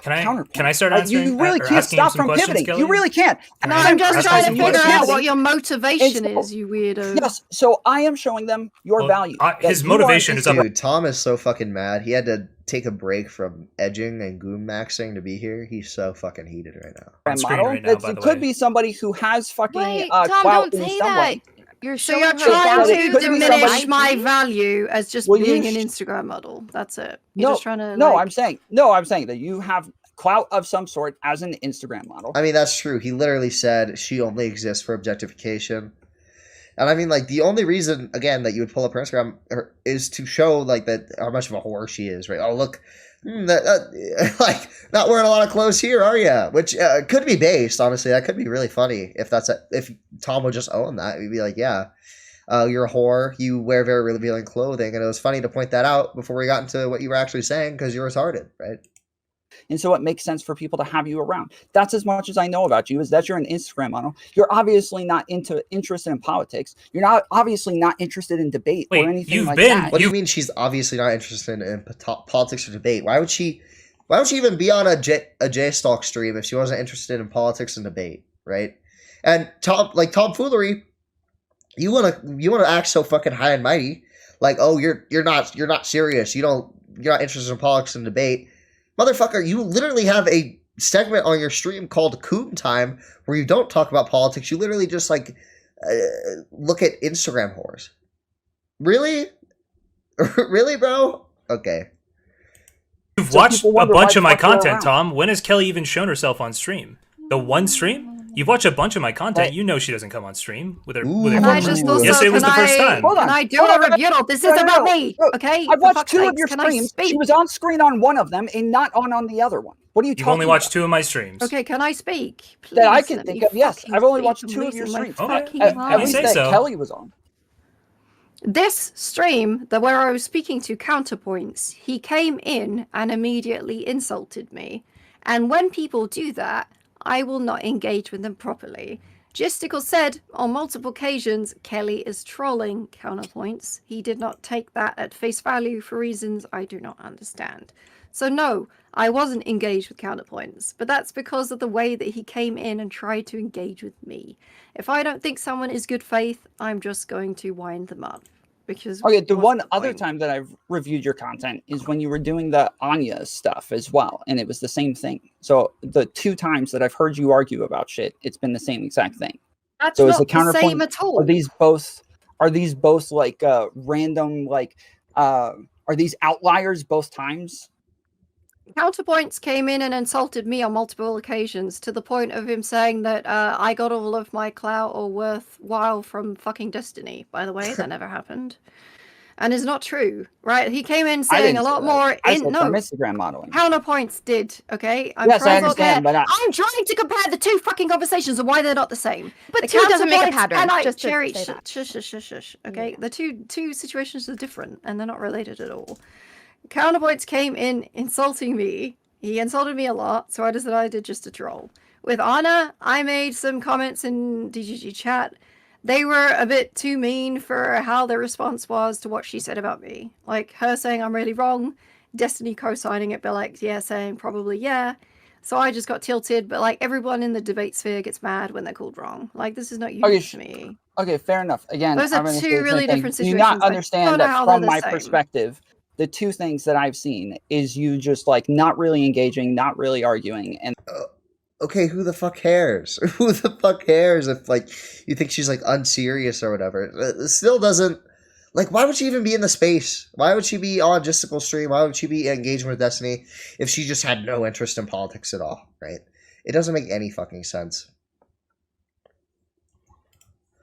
can I start answering? You really can't stop from pivoting. Kelly? You really can't. I'm just trying to figure out what your motivation is, you weirdo. Yes, so I am showing them your value. His motivation is up. Dude, Tom is so fucking mad. He had to take a break from edging and goon maxing to be here. He's so fucking heated right now. It could be somebody who has fucking Tom, clout don't in say some that. way. You're trying to diminish my value as just being an Instagram model. That's it. You're just trying to. I'm saying that you have clout of some sort as an Instagram model. I mean, that's true. He literally said she only exists for objectification. And I mean, like, the only reason, again, that you would pull up her Instagram is to show, like, that how much of a whore she is, right? Oh, look, like, not wearing a lot of clothes here, are you? Which could be based, honestly. That could be really funny if Tom would just own that. He'd be like, yeah, you're a whore. You wear very revealing clothing. And it was funny to point that out before we got into what you were actually saying because you're retarded, right? And so it makes sense for people to have you around. That's as much as I know about you, is that you're an Instagram model. You're obviously not interested in politics. You're not obviously not interested in debate or anything like that. What do you mean she's obviously not interested in politics or debate? Why would she even be on a jstlk stream if she wasn't interested in politics and debate, right? And Tom Foolery, you wanna act so fucking high and mighty, like, oh, you're not serious. You're not interested in politics and debate. Motherfucker, you literally have a segment on your stream called Coom Time where you don't talk about politics. You literally just, like, look at Instagram whores. Really? Really, bro? Okay. You've watched a bunch of my content, Tom. When has Kelly even shown herself on stream? The one stream? You've watched a bunch of my content. You know she doesn't come on stream with her. Yes, it was the first time. Can I do a rebuttal? This is about me, okay? I've watched 2 of your streams. She was on screen on one of them and not on the other one. What are you talking about? You've only watched 2 of my streams. Okay, can I speak? Please, that I can think of, yes. I've only watched 2 of your streams. At least that Kelly was on. This stream, where I was speaking to Counterpoints, he came in and immediately insulted me. And when people do that, I will not engage with them properly. Jistical said on multiple occasions, Kelly is trolling Counterpoints. He did not take that at face value for reasons I do not understand. So no, I wasn't engaged with Counterpoints, but that's because of the way that he came in and tried to engage with me. If I don't think someone is good faith, I'm just going to wind them up. because okay, the one other time that I've reviewed your content is when you were doing the Anya stuff as well, and it was the same thing. So the 2 times that I've heard you argue about shit, it's been the same exact thing. That's so not the same at all. Are these both like random, like are these outliers both times? Counterpoints came in and insulted me on multiple occasions to the point of him saying that I got all of my clout or worthwhile from fucking Destiny. By the way, that never happened. And it's not true, right? He came in saying a lot more. From Instagram modeling. Counterpoints did, okay? Yes, I understand, but I'm trying to compare the 2 fucking conversations and why they're not the same. But the 2 doesn't make a pattern. And just Cherry, shush. Okay, yeah. The two situations are different and they're not related at all. Counterpoints came in insulting me. He insulted me a lot, so I decided just to troll. With Anna, I made some comments in DGG chat. They were a bit too mean for how their response was to what she said about me. Like her saying I'm really wrong, Destiny co-signing it, but like, yeah, saying probably yeah. So I just got tilted, but like everyone in the debate sphere gets mad when they're called wrong. Like this is not unique to me. Okay, fair enough. Again, those are 2 really different situations. Do you not understand that from my perspective, the 2 things that I've seen is you just like not really engaging, not really arguing, and okay, who the fuck cares? Who the fuck cares if like you think she's like unserious or whatever? It still doesn't like. Why would she even be in the space? Why would she be on Justical stream? Why would she be engaging with Destiny if she just had no interest in politics at all? Right? It doesn't make any fucking sense.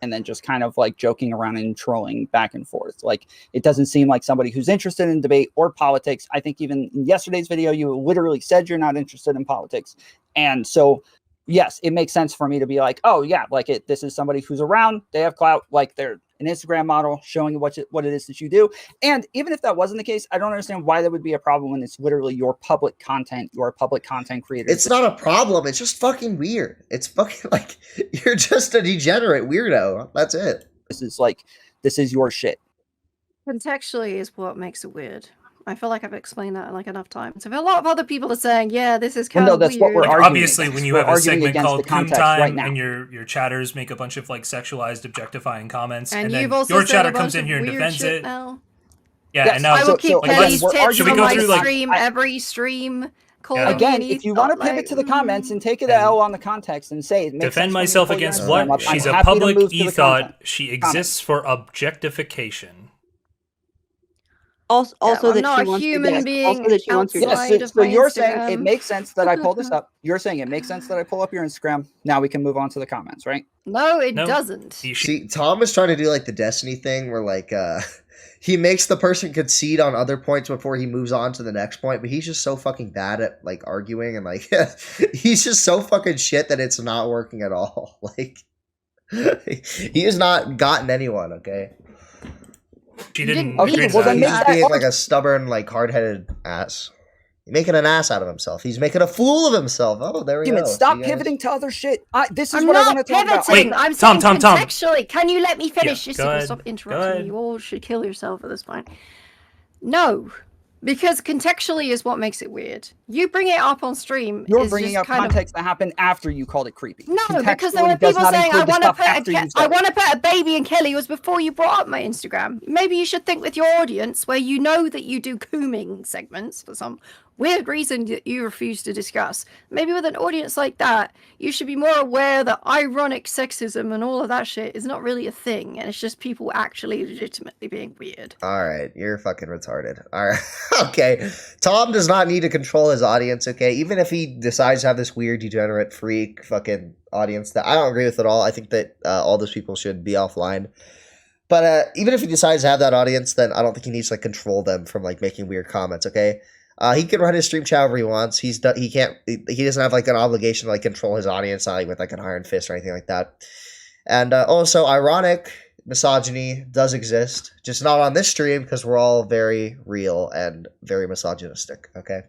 And then just kind of like joking around and trolling back and forth. Like it doesn't seem like somebody who's interested in debate or politics. I think even in yesterday's video, you literally said you're not interested in politics. And so, yes, it makes sense for me to be like, oh yeah, like this is somebody who's around, they have clout, like they're an Instagram model showing what it is that you do. And even if that wasn't the case, I don't understand why that would be a problem when it's literally your public content, you're a public content creator. It's not a problem. It's just fucking weird. It's fucking like, you're just a degenerate weirdo. That's it. This is your shit. Contextually is what makes it weird. I feel like I've explained that like enough times. If a lot of other people are saying, yeah, this is kind of that's weird. What we're arguing obviously, against. When you have a segment called Coom Time and your chatters make a bunch of like sexualized, objectifying comments, and then your chatter comes in here and defends it. Now. Yeah, yes, and now I will keep Kelly's tips on my stream every stream. Again, if you want to pivot to the comments and take it L on the context and say it, defend myself against what? She's a public e-thought. She exists for objectification. Also, that she wants human being. So you're saying it makes sense that I pull this up. You're saying it makes sense that I pull up your Instagram. Now we can move on to the comments, right? No, it doesn't. See, Tom is trying to do like the Destiny thing, where like he makes the person concede on other points before he moves on to the next point. But he's just so fucking bad at like arguing, and like he's just so fucking shit that it's not working at all. Like he has not gotten anyone. Okay. She didn't. Okay, well then he's being like a stubborn, like hard-headed ass. He's making an ass out of himself. He's making a fool of himself. Oh, there we go. Stop pivoting to other shit. This is what I want to talk about. Wait, I'm Tom. Contextually, can you let me finish? Yeah, Stop interrupting me. You all should kill yourself at this point. No. Because contextually is what makes it weird. You bring it up on stream. You're bringing up context that happened after you called it creepy. No, because there were people saying, I want to put a baby in Kelly. It was before you brought up my Instagram. Maybe you should think with your audience where you know that you do cooming segments for some weird reason that you refuse to discuss. Maybe with an audience like that, you should be more aware that ironic sexism and all of that shit is not really a thing, and it's just people actually legitimately being weird. All right, you're fucking retarded. All right, okay. Tom does not need to control his audience, okay? Even if he decides to have this weird, degenerate, freak fucking audience that I don't agree with at all. I think that all those people should be offline. But even if he decides to have that audience, then I don't think he needs to like control them from like making weird comments, okay? He can run his stream chat however he wants. He doesn't have like an obligation to like control his audience, not like with like an iron fist or anything like that. And also, ironic misogyny does exist, just not on this stream because we're all very real and very misogynistic. Okay.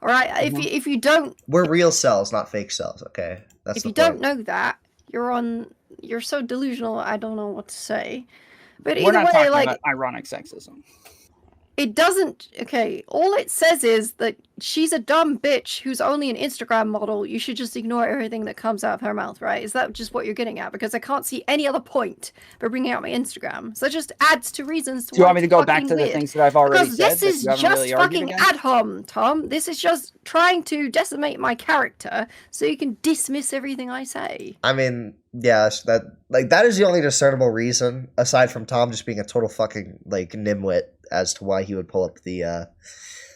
All right. If you don't, we're real cells, not fake cells. Okay. That's if you don't know that, you're so delusional. I don't know what to say. But either way, like ironic sexism. It doesn't. Okay, all it says is that she's a dumb bitch who's only an Instagram model. You should just ignore everything that comes out of her mouth, right? Is that just what you're getting at? Because I can't see any other point for bringing out my Instagram. So it just adds to reasons. Do you want me to go back to the things that I've already said? Because this is just fucking ad hom, Tom. This is just trying to decimate my character so you can dismiss everything I say. I mean, yeah, that is the only discernible reason, aside from Tom just being a total fucking nimwit, as to why he would pull up the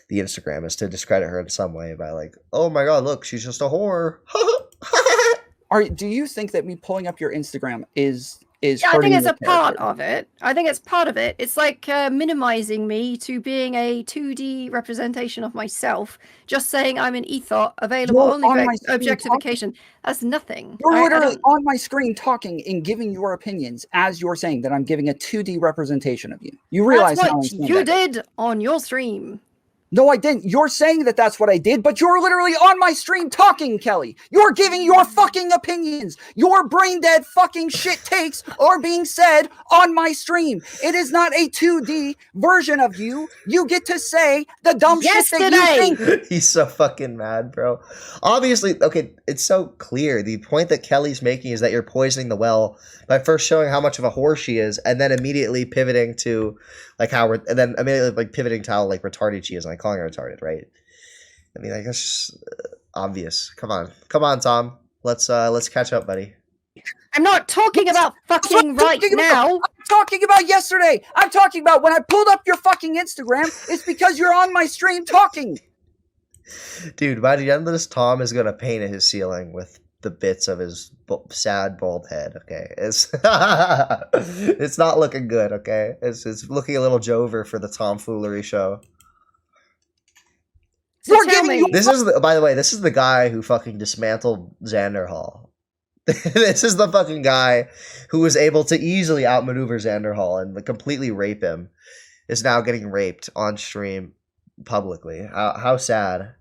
Instagram, is to discredit her in some way by oh my god, look, she's just a whore. Do you think that me pulling up your Instagram is I think it's a part of it. I think it's part of it. It's like minimizing me to being a 2D representation of myself, just saying I'm an ethot available only for objectification. That's nothing. You're literally on my screen talking and giving your opinions as you're saying that I'm giving a 2D representation of you. You realize that's what you did on your stream. No, I didn't. You're saying that that's what I did, but you're literally on my stream talking, Kelly. You're giving your fucking opinions. Your brain dead fucking shit takes are being said on my stream. It is not a 2D version of you. You get to say the dumb shit that you think. He's so fucking mad, bro. Obviously, okay, it's so clear. The point that Kelly's making is that you're poisoning the well by first showing how much of a whore she is, and then immediately pivoting to pivoting to how retarded she is, and calling her retarded, right? I mean, that's just obvious. Come on, Tom. Let's catch up, buddy. I'm not talking about fucking right now. I'm talking about yesterday. I'm talking about when I pulled up your fucking Instagram. It's because you're on my stream talking. Dude, by the end of this, Tom is gonna paint his ceiling with the bits of his sad bald head. Okay, it's it's not looking good. Okay, it's looking a little Jover for the Tomfoolery Show. This is by the way, this is the guy who fucking dismantled Xander Hall. This is the fucking guy who was able to easily outmaneuver Xander Hall and completely rape him. Is now getting raped on stream publicly. How sad.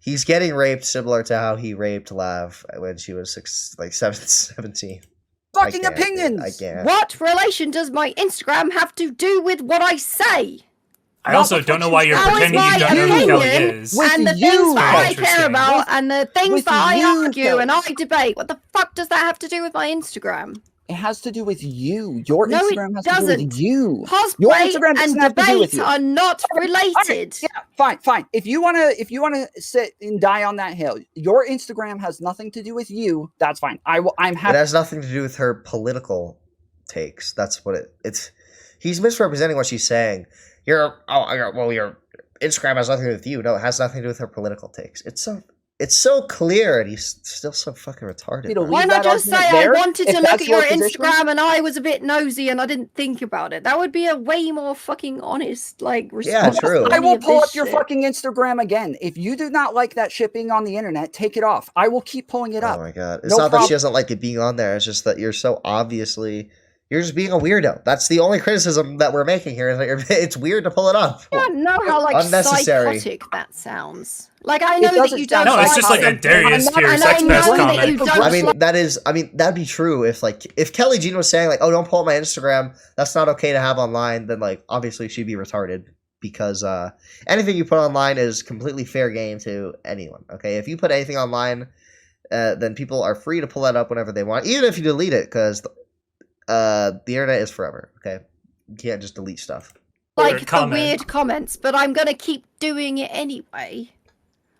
He's getting raped similar to how he raped Lav when she was 17. Fucking opinions! I can't. What relation does my Instagram have to do with what I say? I also don't know why you're pretending you don't know who Kelly is. And the things that I care about and the things that I argue and I debate. What the fuck does that have to do with my Instagram? It has to do with you. Your Instagram has to do with you. Cosplay and debate are not related. Yeah, fine. If you wanna sit and die on that hill, your Instagram has nothing to do with you. That's fine. I'm happy. It has nothing to do with her political takes. That's what it's. He's misrepresenting what she's saying. Your Instagram has nothing to do with you. No, it has nothing to do with her political takes. It's so clear, and he's still so fucking retarded. Why not just say I wanted to look at your Instagram and I was a bit nosy and I didn't think about it? That would be a way more fucking honest, response. Yeah, true. I will pull up your fucking Instagram again. If you do not like that shit being on the internet, take it off. I will keep pulling it up. Oh my god. It's not that she doesn't like it being on there. It's just that you're so obviously... You're just being a weirdo. That's the only criticism that we're making here. Is that it's weird to pull it up. I don't know how unnecessary. Psychotic that sounds. I know that you don't. No, it's just like a Darius Tears sex pest comment. That'd be true if Kelly Jean was saying oh, don't pull up my Instagram. That's not okay to have online. Then obviously she'd be retarded because anything you put online is completely fair game to anyone. Okay, if you put anything online, then people are free to pull that up whenever they want, even if you delete it, because the internet is forever. Okay, you can't just delete stuff. The weird comments, but I'm gonna keep doing it anyway.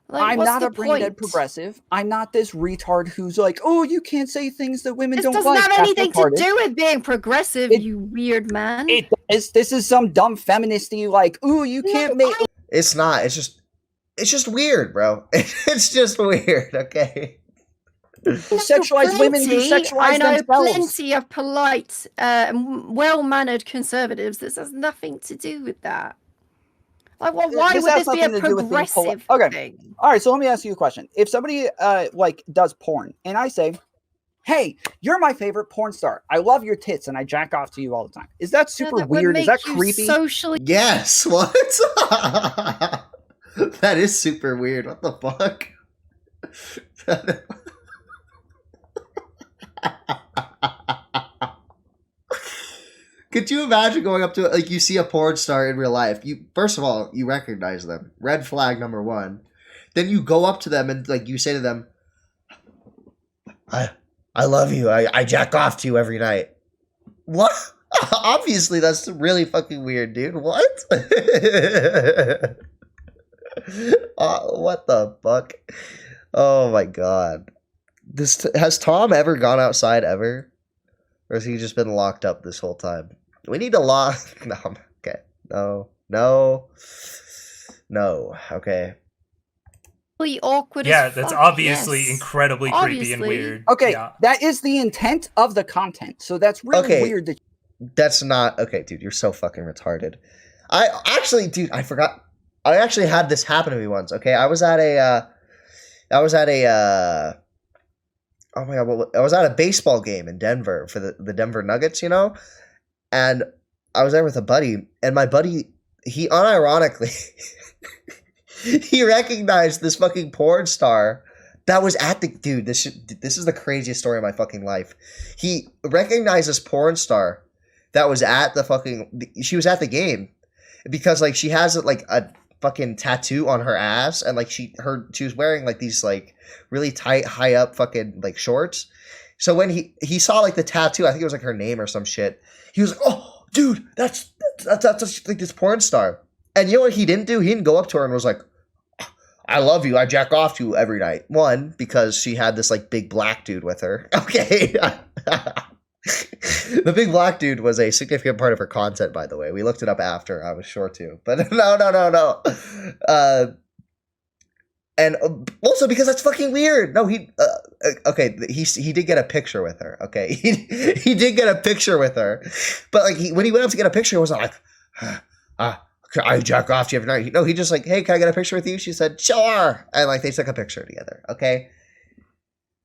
I'm not a brain dead progressive. I'm not this retard who's oh, you can't say things that women don't like. This doesn't have anything to do with being progressive, you weird man. This is some dumb feministy ooh, you can't make. It's not. It's just weird, bro. It's just weird. Okay. Sexualize women who sexualize themselves. I know plenty of polite, well-mannered conservatives. This has nothing to do with that. Why would this be a progressive thing? All right, so let me ask you a question. If somebody does porn, and I say, "Hey, you're my favorite porn star. I love your tits, and I jack off to you all the time," is that super weird? Is that creepy? Socially? Yes. What? That is super weird. What the fuck? Could you imagine going up to like you see a porn star in real life? You first of all you recognize them. Red flag number 1. Then you go up to them and like you say to them, I love you. I jack off to you every night. What? Obviously, that's really fucking weird, dude. What? What the fuck? Oh my god. Has Tom ever gone outside ever? Or has he just been locked up this whole time? We need to lock... No, okay. No. Okay. Really awkward. Yeah, that's obviously incredibly creepy and weird. Okay, that is the intent of the content. So that's really weird. That's not okay, dude. You're so fucking retarded. I forgot. I actually had this happen to me once. Okay, I was at a baseball game in Denver for the Denver Nuggets, you know, and I was there with a buddy, and my buddy, he unironically. He recognized this fucking porn star that was at the... Dude, this is the craziest story of my fucking life. He recognized this porn star that was at the fucking... She was at the game. Because, like, she has, like, a fucking tattoo on her ass. And, like, she was wearing, like, these, like, really tight, high-up fucking, like, shorts. So when he saw, like, the tattoo, I think it was, like, her name or some shit. He was like, oh, dude, that's like, this porn star. And you know what he didn't do? He didn't go up to her and was like, I love you. I jack off to you every night. One, because she had this like big black dude with her. Okay. The big black dude was a significant part of her content, by the way. We looked it up after. I was sure to. But no. And also because that's fucking weird. No, he did get a picture with her. Okay. He did get a picture with her. But like when he went up to get a picture, it was like, I jack off to you every night. No, he just like, hey, can I get a picture with you? She said, sure. And like they took a picture together. Okay.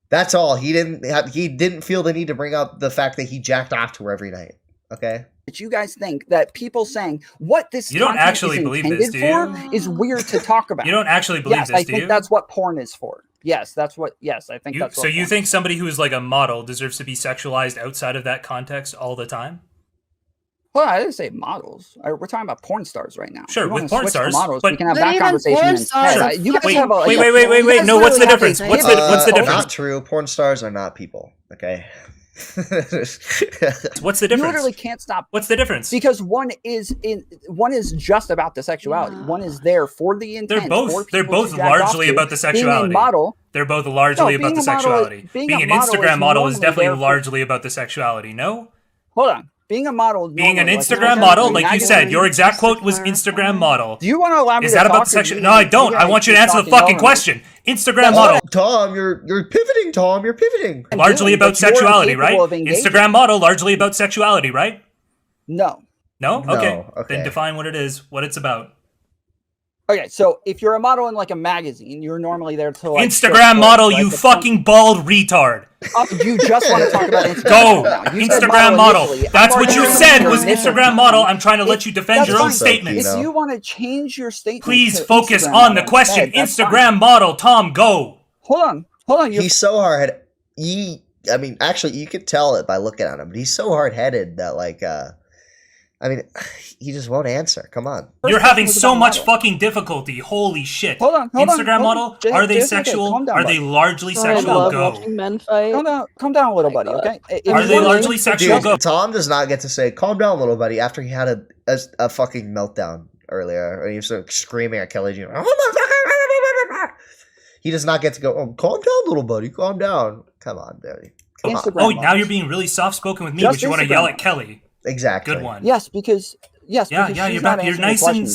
That's all. He didn't feel the need to bring up the fact that he jacked off to her every night. Okay. But you guys think that people saying what this you don't actually believe this, do you? Is weird to talk about. You don't actually believe this, do you? Yes, I think that's what porn is for. Yes, that's what. Yes, I think that's. So you think somebody who is like a model deserves to be sexualized outside of that context all the time? Well, I didn't say models. We're talking about porn stars right now. Sure, with porn stars, models, but we can have that conversation instead. You guys wait. No, what's the difference? What's the difference? Not true. Porn stars are not people. Okay. What's the difference? You literally can't stop. What's the difference? Because one is just about the sexuality. One is there for the intent. They're both largely about the sexuality. Being a model, they're both largely about the sexuality. Being an Instagram model is definitely largely about the sexuality. No. Hold on. Being a model, being an Instagram model, like you said, your exact quote was Instagram model. Do you want to allow me? Is that about the sexuality? No, I don't. I want you to answer the fucking question. Instagram model. Tom, you're pivoting. Tom, you're pivoting. Largely about sexuality, right? Instagram model, largely about sexuality, right? No. No? Okay. Then define what it is, what it's about. Okay, so if you're a model in like a magazine, you're normally there to like Instagram model, you fucking bald retard. You just want to talk about Instagram. Go! Instagram model. That's what you said was Instagram model. I'm trying to let you defend your own statements. If you want to change your statement, please focus on the question. Instagram model, Tom, go. Hold on. He's so hard. Actually, you could tell it by looking at him, but he's so hard-headed that like, he just won't answer. Come on. You're having so much fucking difficulty. Holy shit. Hold on. Instagram model? Are they sexual? Are they largely sexual? Go. Men fight. Calm down, little buddy, okay? Are they largely sexual? Go. Tom does not get to say, calm down, little buddy, after he had a fucking meltdown earlier. And he was sort of screaming at Kelly Jr. He does not get to go, calm down, little buddy, calm down. Come on, baby. Now you're being really soft-spoken with me, but you want to yell at Kelly. Exactly. Good one. Yes, because you're nice and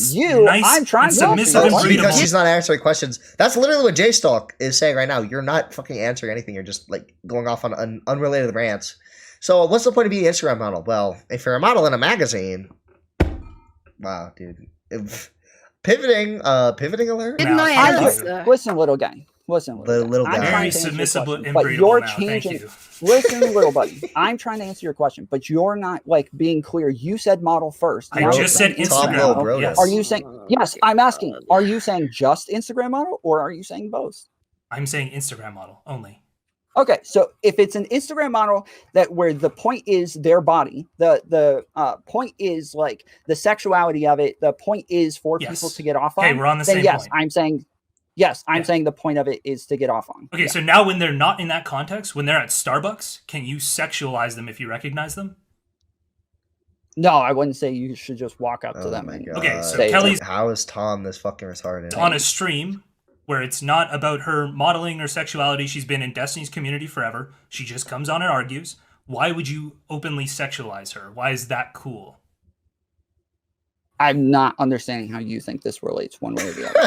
I'm trying to submissive and breathable. Because she's not answering questions. That's literally what jstlk is saying right now. You're not fucking answering anything. You're just like going off on unrelated rants. So what's the point of being an Instagram model? Well, if you're a model in a magazine, wow, dude. Pivoting alert. Listen, little guy. Little guy. Very submissive and but you're now. changing. Listen, little buddy. I'm trying to answer your question, but you're not like being clear. You said model first. I just said Instagram model. Yes. Are you saying yes? I'm asking. Are you saying just Instagram model, or are you saying both? I'm saying Instagram model only. Okay, so if it's an Instagram model that where the point is their body, the point is like the sexuality of it, the point is for people to get off on. Okay, we're on the same yes, point. I'm saying saying the point of it is to get off on. Okay, so now when they're not in that context, when they're at Starbucks, can you sexualize them if you recognize them? No, I wouldn't say you should just walk up to them. Okay, so Kelly's... How is Tom this fucking retarded? On a stream where it's not about her modeling or sexuality. She's been in Destiny's community forever. She just comes on and argues. Why would you openly sexualize her? Why is that cool? I'm not understanding how you think this relates one way or the other.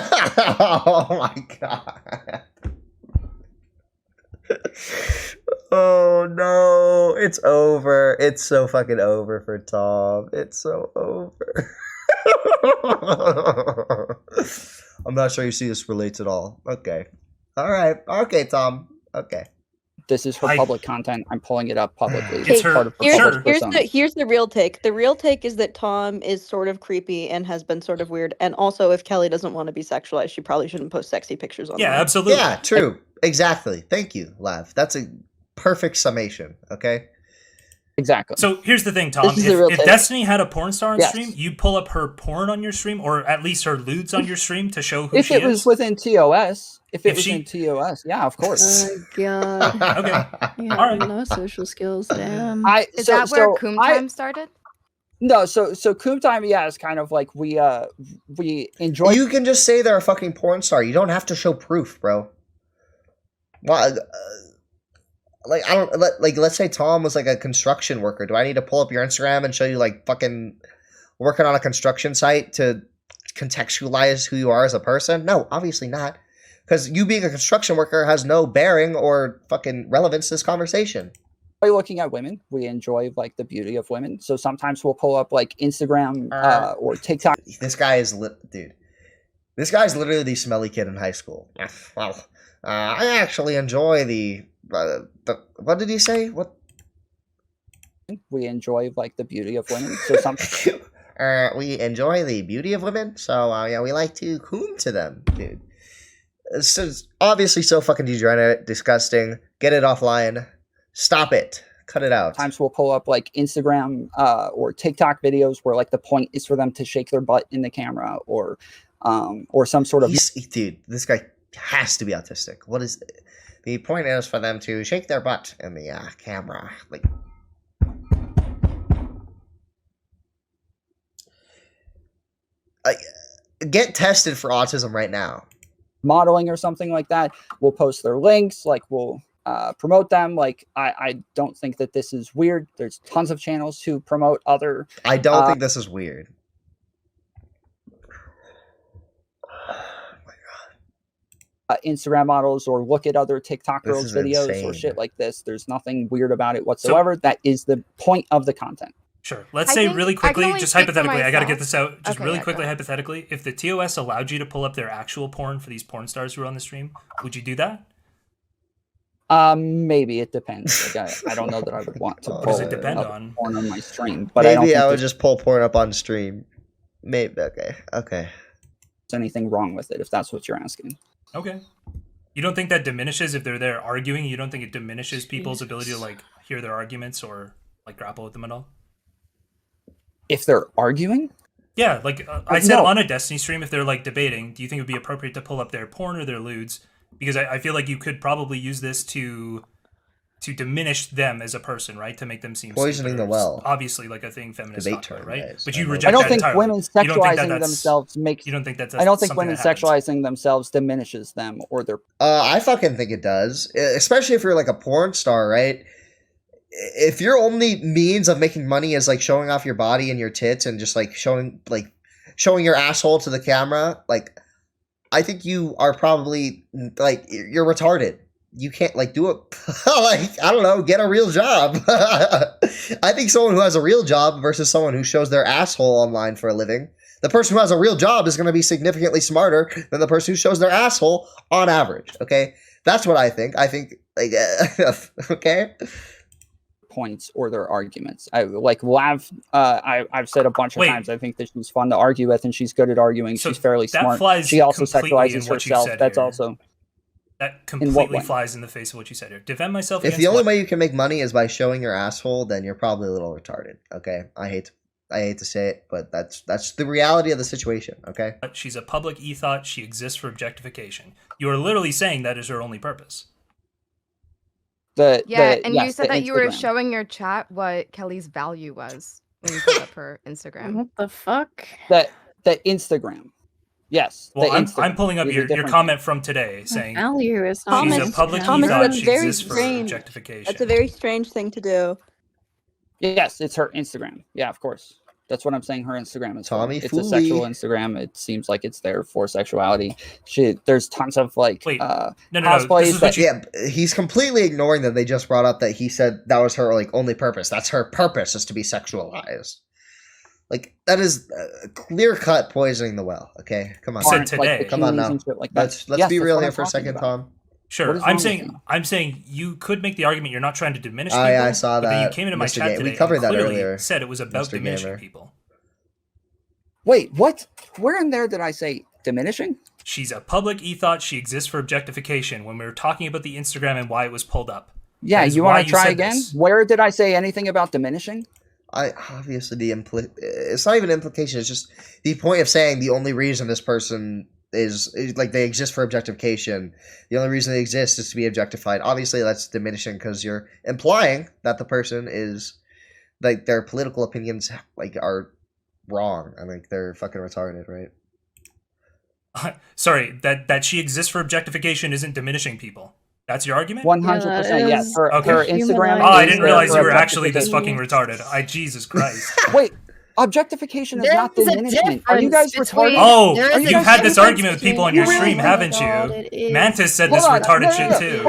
Oh my god. Oh no. It's over. It's so fucking over for Tom. It's so over. I'm not sure you see this relates at all. Okay. All right. Okay, Tom. Okay. This is her public content. I'm pulling it up publicly. It's part of her here's the real take. The real take is that Tom is sort of creepy and has been sort of weird. And also, if Kelly doesn't want to be sexualized, she probably shouldn't post sexy pictures on. Yeah, absolutely. Yeah, true. Exactly. Thank you, Lav. That's a perfect summation. Okay. Exactly. So here's the thing, Tom. If Destiny had a porn star on stream, you'd pull up her porn on your stream, or at least her lewds on your stream to show who she is? If it was within TOS. If it was in TOS, yeah, of course. Oh, God. Okay. Yeah, all right. No social skills, damn. Is that where Coom Time started? No, so Coom Time, is kind of like we enjoy... You can just say they're a fucking porn star. You don't have to show proof, bro. Well, let's say Tom was like a construction worker. Do I need to pull up your Instagram and show you like fucking working on a construction site to contextualize who you are as a person? No, obviously not. Because you being a construction worker has no bearing or fucking relevance to this conversation. By looking at women, we enjoy like the beauty of women. So sometimes we'll pull up like Instagram or TikTok. This guy is dude. This guy's literally the smelly kid in high school. Well, I actually enjoy the what did he say? What? We enjoy like the beauty of women. So sometimes we enjoy the beauty of women. So yeah, we like to coom to them, dude. So obviously so fucking degenerate, disgusting. Get it offline. Stop it. Cut it out. Sometimes we'll pull up like Instagram or TikTok videos where like the point is for them to shake their butt in the camera or some sort of... Dude, this guy has to be autistic. What is... The point is for them to shake their butt in the camera. Like... Get tested for autism right now. Modeling or something like that. We'll post their links. Like we'll promote them. Like I don't think that this is weird. There's tons of channels who promote other... I don't think this is weird. Instagram models or look at other TikTok girls videos insane. Or shit like this. There's nothing weird about it whatsoever. So, that is the point of the content. Sure. Let's say really quickly, just hypothetically, I got to get this out. Just really quickly, hypothetically, if the TOS allowed you to pull up their actual porn for these porn stars who are on the stream, would you do that? Maybe it depends. Like, I don't know that I would want to pull does it depend on porn on my stream, but maybe I would just pull porn up on stream. Maybe okay. There's anything wrong with it if that's what you're asking? Okay. You don't think that diminishes if they're there arguing? You don't think it diminishes people's ability to like hear their arguments or like grapple with them at all? If they're arguing? Yeah, like I said on a Destiny stream, if they're like debating, do you think it would be appropriate to pull up their porn or their lewds? Because I feel like you could probably use this to diminish them as a person, right? To make them seem poisoning the well. Obviously, like a thing feminists talk about, right? Guys. But you reject that I don't think entirely. women sexualizing themselves makes... You don't think that's... I don't think women sexualizing themselves diminishes them or their... I fucking think it does. Especially if you're like a porn star, right? If your only means of making money is like showing off your body and your tits and just like showing your asshole to the camera, like I think you are probably like you're retarded. You can't like do it like I don't know, get a real job. I think someone who has a real job versus someone who shows their asshole online for a living, the person who has a real job is going to be significantly smarter than the person who shows their asshole on average. Okay, that's what I think. I think like okay. Points or their arguments. I like Lav. I've said a bunch of times. I think that she's fun to argue with, and she's good at arguing. So she's fairly smart. She also sexualizes herself. That's here. Also That completely flies in the face of what you said here. Defend myself. If the only way you can make money is by showing your asshole, then you're probably a little retarded. Okay, I hate to say it, but that's the reality of the situation. Okay. She's a public e-thought. She exists for objectification. You are literally saying that is her only purpose. You said that you were showing your chat what Kelly's value was when you put up her Instagram. What the fuck? The Instagram. Yes. Well, I'm pulling up your comment from today saying value is she's a public e-thought. She exists for objectification. That's a very strange thing to do. Yes, it's her Instagram. Yeah, of course. That's what I'm saying. Her Instagram is Tommy it's a sexual Instagram. It seems like it's there for sexuality. There's tons of cosplays. He's completely ignoring that they just brought up that he said that was her only purpose. That's her purpose, is to be sexualized. That is clear cut poisoning the well. Okay, come on. Said today. Come on now. Let's be real here for a second, Tom. Sure, I'm saying you could make the argument you're not trying to diminish people. I saw that. But then you came into my chat today. We covered that clearly earlier. Said it was about diminishing people. Wait, what? Where in there did I say diminishing? She's a public e-thought. She exists for objectification. When we were talking about the Instagram and why it was pulled up. Yeah, you want to try again? Where did I say anything about diminishing? Obviously it's not even implication. It's just the point of saying the only reason this person is they exist for objectification. The only reason they exist is to be objectified. Obviously, that's diminishing because you're implying that the person is their political opinions are wrong and they're fucking retarded, right? Sorry, that she exists for objectification isn't diminishing people. That's your argument? 100%, yes. Her Instagram. Oh, I didn't realize you were actually this fucking retarded. Jesus Christ. Wait. Objectification is not diminishment. Are you guys retarded? Oh, you've had this argument with people on your stream, haven't you? Mantis said this retarded shit too.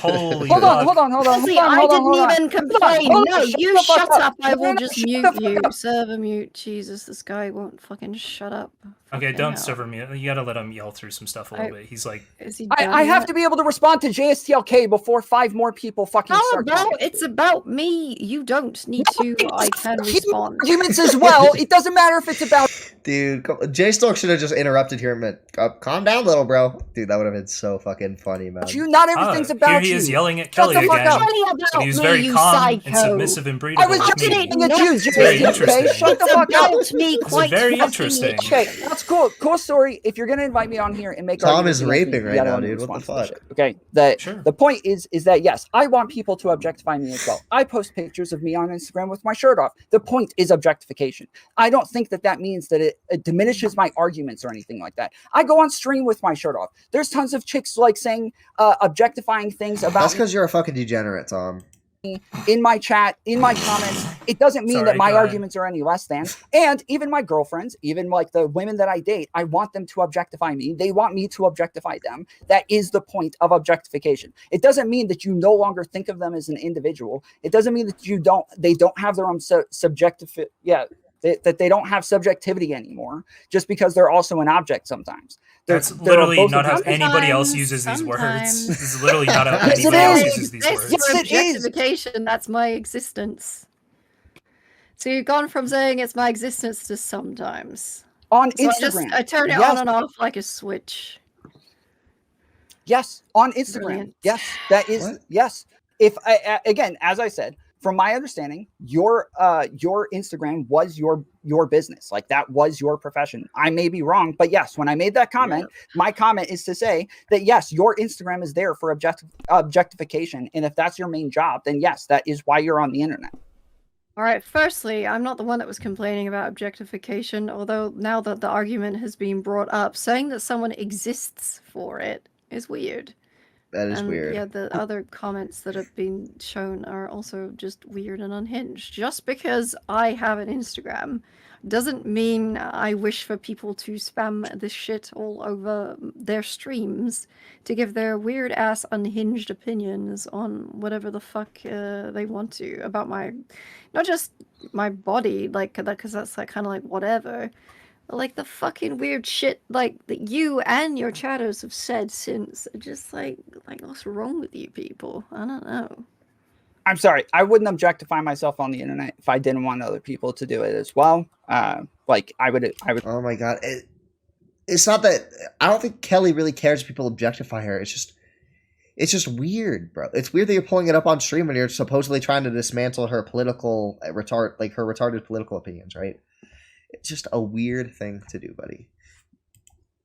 Holy God. Hold on. I didn't even complain. No, you shut up. I will just mute you. Server mute. Jesus, this guy won't fucking shut up. Okay, don't server mute. You gotta let him yell through some stuff a little bit. He's like... I have to be able to respond to JSTLK before 5 more people fucking start talking. It's about me. You don't need to. I can respond. Arguments as well. It doesn't matter if it's about... Dude, jstlk should have just interrupted here a minute. Calm down, little bro. Dude, that would have been so fucking funny, man. Not everything's about you. Here he is yelling at Kelly again. So he was very calm and submissive and breathable. I was just eating at you. It's very interesting. Shut the fuck up. It's very interesting. Okay, that's cool. Cool story. If you're gonna invite me on here and make Tom is raping right now, dude. What the fuck? Okay. The point is that yes, I want people to objectify me as well. I post pictures of me on Instagram with my shirt off. The point is objectification. I don't think that means that it diminishes my arguments or anything like that. I go on stream with my shirt off. There's tons of chicks saying objectifying things about. That's because you're a fucking degenerate, Tom. In my chat, in my comments, it doesn't mean that my arguments are any less than. And even my girlfriends, even the women that I date, I want them to objectify me. They want me to objectify them. That is the point of objectification. It doesn't mean that you no longer think of them as an individual. It doesn't mean that they don't have their own that they don't have subjectivity anymore just because they're also an object sometimes. That's literally not how anybody else uses these words. This is literally not how anybody else uses these words. Yes, objectification, that's my existence. So you've gone from saying it's my existence to sometimes. On Instagram. I turn it on and off like a switch. Yes, on Instagram. Brilliant. Yes, that is, yes. If again, as I said, from my understanding, your Instagram was your business. That was your profession. I may be wrong, but yes, when I made that comment, my comment is to say that yes, your Instagram is there for objectification. And if that's your main job, then yes, that is why you're on the internet. All right, firstly, I'm not the one that was complaining about objectification, although now that the argument has been brought up, saying that someone exists for it is weird. That is weird. Yeah, the other comments that have been shown are also just weird and unhinged. Just because I have an Instagram doesn't mean I wish for people to spam this shit all over their streams to give their weird ass unhinged opinions on whatever the fuck they want to about not just my body, because that's kind of whatever. The fucking weird shit that you and your chatters have said since, just what's wrong with you people? I don't know. I'm sorry. I wouldn't objectify myself on the internet if I didn't want other people to do it as well. I would. Oh my God. It's not that I don't think Kelly really cares if people objectify her. It's just It's just weird, bro. It's weird that you're pulling it up on stream when you're supposedly trying to dismantle her political her retarded political opinions, right? It's just a weird thing to do, buddy.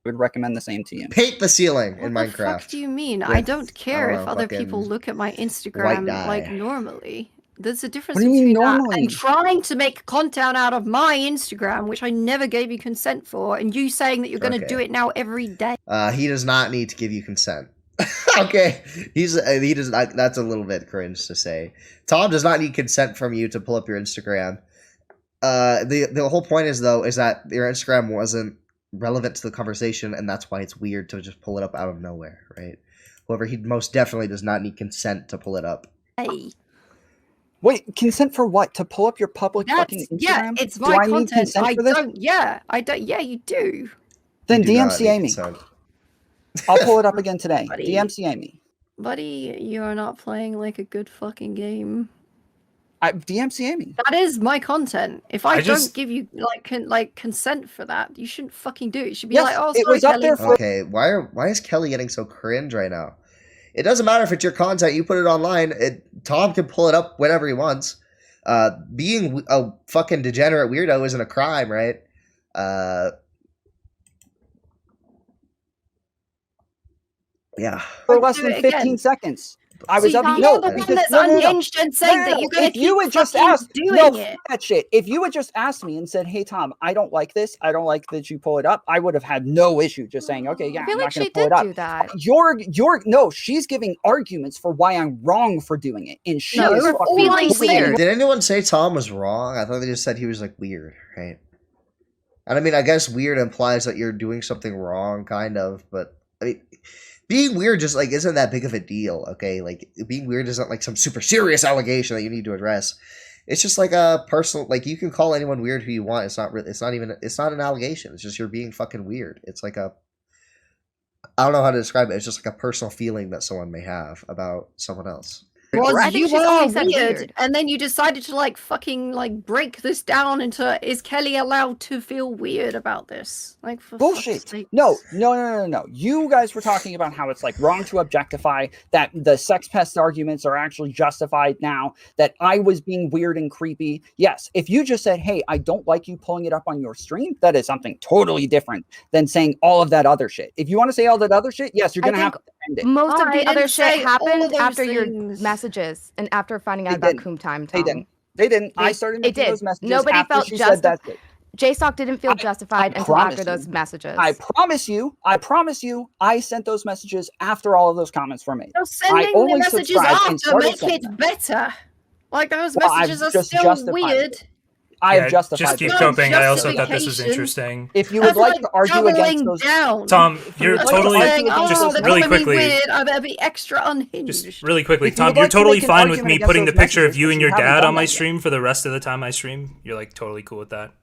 I would recommend the same to you. Paint the ceiling in Minecraft. What the fuck do you mean? I don't care if other people look at my Instagram like normally. There's a difference between that and trying to make content out of my Instagram, which I never gave you consent for, and you saying that you're going to do it now every day. He does not need to give you consent. Okay, he does not. That's a little bit cringe to say. Tom does not need consent from you to pull up your Instagram. The whole point is that your Instagram wasn't relevant to the conversation, and that's why it's weird to just pull it up out of nowhere, right? However, he most definitely does not need consent to pull it up. Hey. Wait, consent for what? To pull up your public fucking Instagram? Yeah, it's my content. I don't. Yeah, you do. Then DMCA me. I'll pull it up again today. Buddy, DMCA me. Buddy, you're not playing like a good fucking game. DMCA me. That is my content. If I don't give you like consent for that, you shouldn't fucking do it. You should be like, oh, sorry, it was up there for. Okay, why is Kelly getting so cringe right now? It doesn't matter if it's your content. You put it online. Tom can pull it up whenever he wants. Being a fucking degenerate weirdo isn't a crime, right? Yeah. For less than 15 seconds. I was up. You're the one that's unhinged and saying that you're going to keep just asked, doing it. That shit. If you had just asked me and said, "Hey Tom, I don't like this. I don't like that you pull it up," I would have had no issue just saying, "Okay, yeah, I feel I'm like not going she to pull did it up." do that. No, she's giving arguments for why I'm wrong for doing it, and she is fucking feeling weird. Did anyone say Tom was wrong? I thought they just said he was like weird, right? And I mean, I guess weird implies that you're doing something wrong, kind of, but I mean. Being weird just like isn't that big of a deal, okay? Like being weird isn't like some super serious allegation that you need to address. It's just like a personal, like you can call anyone weird who you want. It's not an allegation. It's just you're being fucking weird. It's like I don't know how to describe it. It's just like a personal feeling that someone may have about someone else. Well, you were weird, and then you decided to like fucking like break this down into, is Kelly allowed to feel weird about this? Like, for bullshit. No. You guys were talking about how it's like wrong to objectify, that the sex pest arguments are actually justified now, that I was being weird and creepy. Yes, if you just said, "Hey, I don't like you pulling it up on your stream," that is something totally different than saying all of that other shit. If you want to say all that other shit, yes, you're gonna have to end it. Most of the other shit happened after your messages and after finding out about Coom Time, Tom. They didn't. I started making those messages. Nobody after felt she said that's it. JStalk didn't feel justified until after those messages. I promise you, I sent those messages after all of those comments were made. So sending the messages after make it better. Like those messages are still weird. I have justified. Just keep coping. I also thought this was interesting. If you would like to argue against those, Tom, you're totally just really quickly. Weird, I better be extra unhinged. Just really quickly, Tom, you're totally fine with me putting the picture of you and your dad on my stream for the rest of the time I stream. You're like totally cool with that.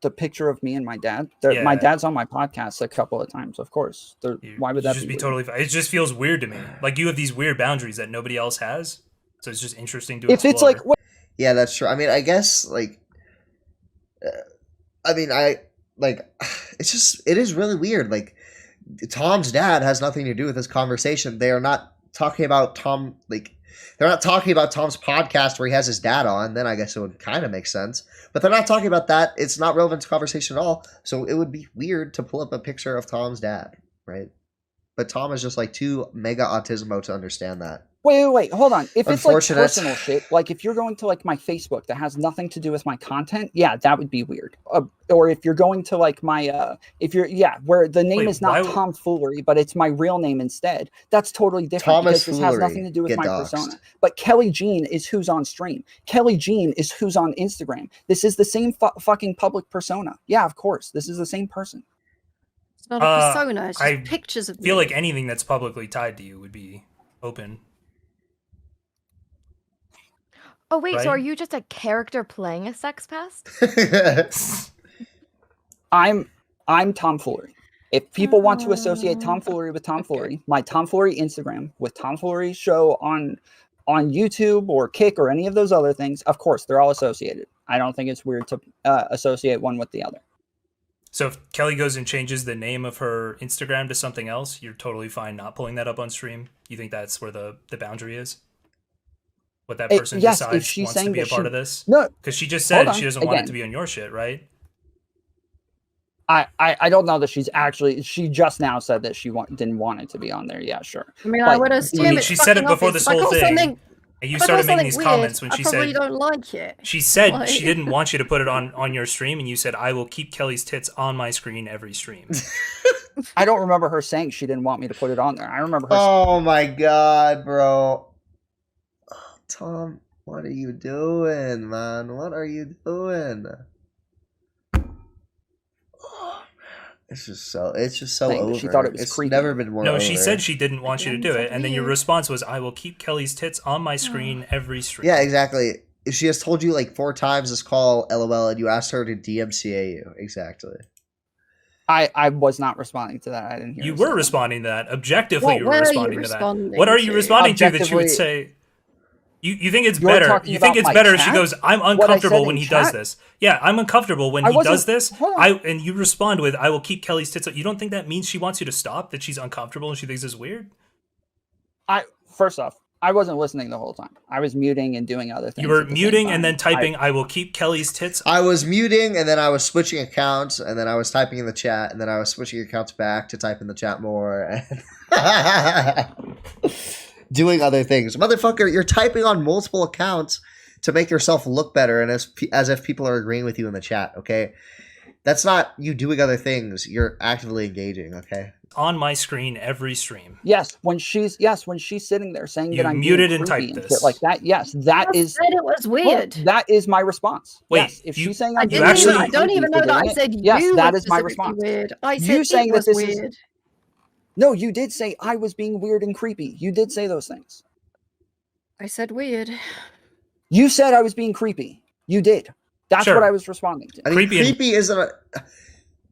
The picture of me and my dad. My dad's on my podcast a couple of times, of course. Why would that just be totally fine? It just feels weird to me. Like you have these weird boundaries that nobody else has, so it's just interesting to explore. If it's like. Yeah, that's true. I mean, I guess, like, it is really weird. Like, Tom's dad has nothing to do with this conversation. They are not talking about Tom, like, they're not talking about Tom's podcast where he has his dad on. Then I guess it would kind of make sense. But they're not talking about that. It's not relevant to conversation at all. So it would be weird to pull up a picture of Tom's dad, right? But Tom is just, like, too mega autismo to understand that. Wait, hold on. If it's like personal shit, like if you're going to like my Facebook that has nothing to do with my content, yeah, that would be weird. Or if you're going to like my, where the name is not Tom Foolery, but it's my real name instead, that's totally different because this has nothing to do with my persona. But Kelly Jean is who's on stream. Kelly Jean is who's on Instagram. This is the same fucking public persona. Yeah, of course. This is the same person. It's not a persona, it's just pictures of me. I feel like anything that's publicly tied to you would be open. Oh wait, so are you just a character playing a sex pest? I'm Tom Foolery. If people want to associate Tom Foolery with Tom Foolery, my Tom Foolery Instagram with Tom Foolery Show on YouTube or Kick or any of those other things, of course they're all associated. I don't think it's weird to associate one with the other. So if Kelly goes and changes the name of her Instagram to something else, you're totally fine not pulling that up on stream? You think that's where the boundary is? What that person decides wants to be a part of this? No. Because she just said she doesn't want it to be on your shit, right? I don't know that she just now said that she didn't want it to be on there. Yeah, sure. I mean, I would assume she said it before this whole thing. And you started making these comments when she said... I probably don't like it. She said she didn't want you to put it on your stream, and you said, I will keep Kelly's tits on my screen every stream. I don't remember her saying she didn't want me to put it on there. I remember her... Oh my god, bro. Oh, Tom, what are you doing, man? What are you doing? It's just so over. She thought it was creepy. Never been more. No, over. she said she didn't want you to do it, and then your response was, "I will keep Kelly's tits on my screen every stream." Yeah, exactly. She has told you like 4 times this call, LOL, and you asked her to DMCA you. Exactly. I was not responding to that. I didn't hear. You were responding to that. Objectively, you were responding to that. What are you responding to that she would say? You think it's better? You think it's better? She goes, "I'm uncomfortable when he does this." Yeah, I'm uncomfortable when he does this. And you respond with, "I will keep Kelly's tits." You don't think that means she wants you to stop? That she's uncomfortable and she thinks it's weird? First off, I wasn't listening the whole time. I was muting and doing other things. You were muting and then typing, "I will keep Kelly's tits." I was muting and then I was switching accounts and then I was typing in the chat and then I was switching accounts back to type in the chat more. Doing other things. Motherfucker, you're typing on multiple accounts to make yourself look better and as if people are agreeing with you in the chat, okay? That's not you doing other things. You're actively engaging, okay? On my screen every stream. Yes, when she's sitting there saying that I'm muted and typed this. Shit like that. Yes, that is. Said it was weird. That is my response. Wait, yes, if she's saying I don't even know that I said you. Yes, that is my response. Weird. I said you saying that this weird. No, you did say I was being weird and creepy. You did say those things. I said weird. You said I was being creepy. You did. That's what I was responding to. I mean, creepy isn't a...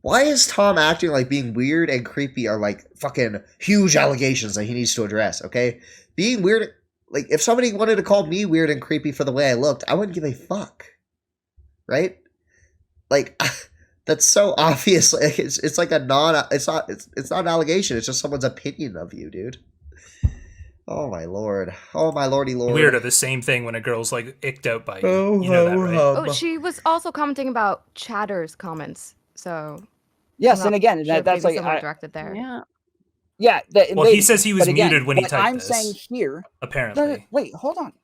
Why is Tom acting like being weird and creepy are like fucking huge allegations that he needs to address, okay? Being weird... Like, if somebody wanted to call me weird and creepy for the way I looked, I wouldn't give a fuck. Right? Like... That's so obvious. Like it's like it's not an allegation. It's just someone's opinion of you, dude. Oh my lord. Oh my lordy lord. Weird are the same thing when a girl's like icked out by you. You know that, right? Oh, she was also commenting about Chatter's comments. So yes, and again, that's like directed there. Yeah. Yeah. Well, he says he was muted when he typed this. I'm saying here. Apparently. No, wait, hold on.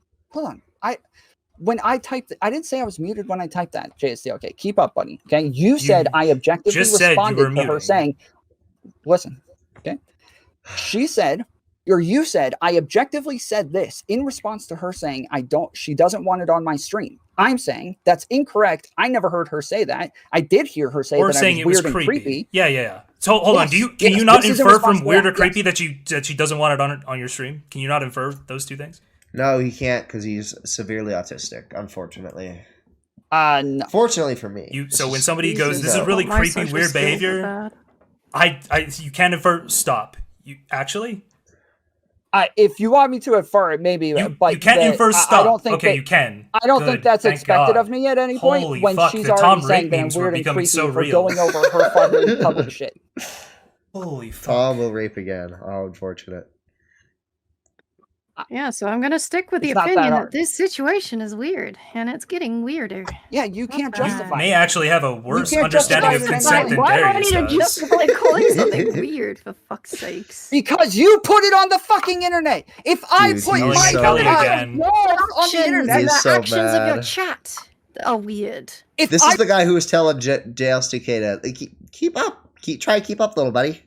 When I typed, I didn't say I was muted when I typed that, JSTLK. Keep up, buddy. Okay, you said I objectively responded to her saying, listen, okay? She said, or you said, I objectively said this in response to her saying, she doesn't want it on my stream. I'm saying that's incorrect. I never heard her say that. I did hear her say that I was weird and creepy. Yeah. So hold on. Can you not infer from weird or creepy that she doesn't want it on your stream? Can you not infer those two things? No, he can't because he's severely autistic, unfortunately. No. Fortunately for me. So when somebody goes, this is really creepy, weird behavior, you can't infer, stop. You actually? If you want me to infer it, maybe. But you can't infer stop. I don't think you can. I don't think that's expected of me at any point. Holy when fuck, she's the already Tom saying that I'm weird and creepy for going over her fucking public shit. Holy fuck. Tom will rape again. How unfortunate. Yeah, so I'm going to stick with the opinion that this situation is weird, and it's getting weirder. Yeah, you can't justify it. You may actually have a worse understanding of consent than Darius does. Why do I need to justify calling something weird, for fuck's sakes? Because you put it on the fucking internet! If I put my Kelly again. On the internet, the actions of your chat are weird. This is the guy who was telling jstlk to keep up. Try to keep up, little buddy.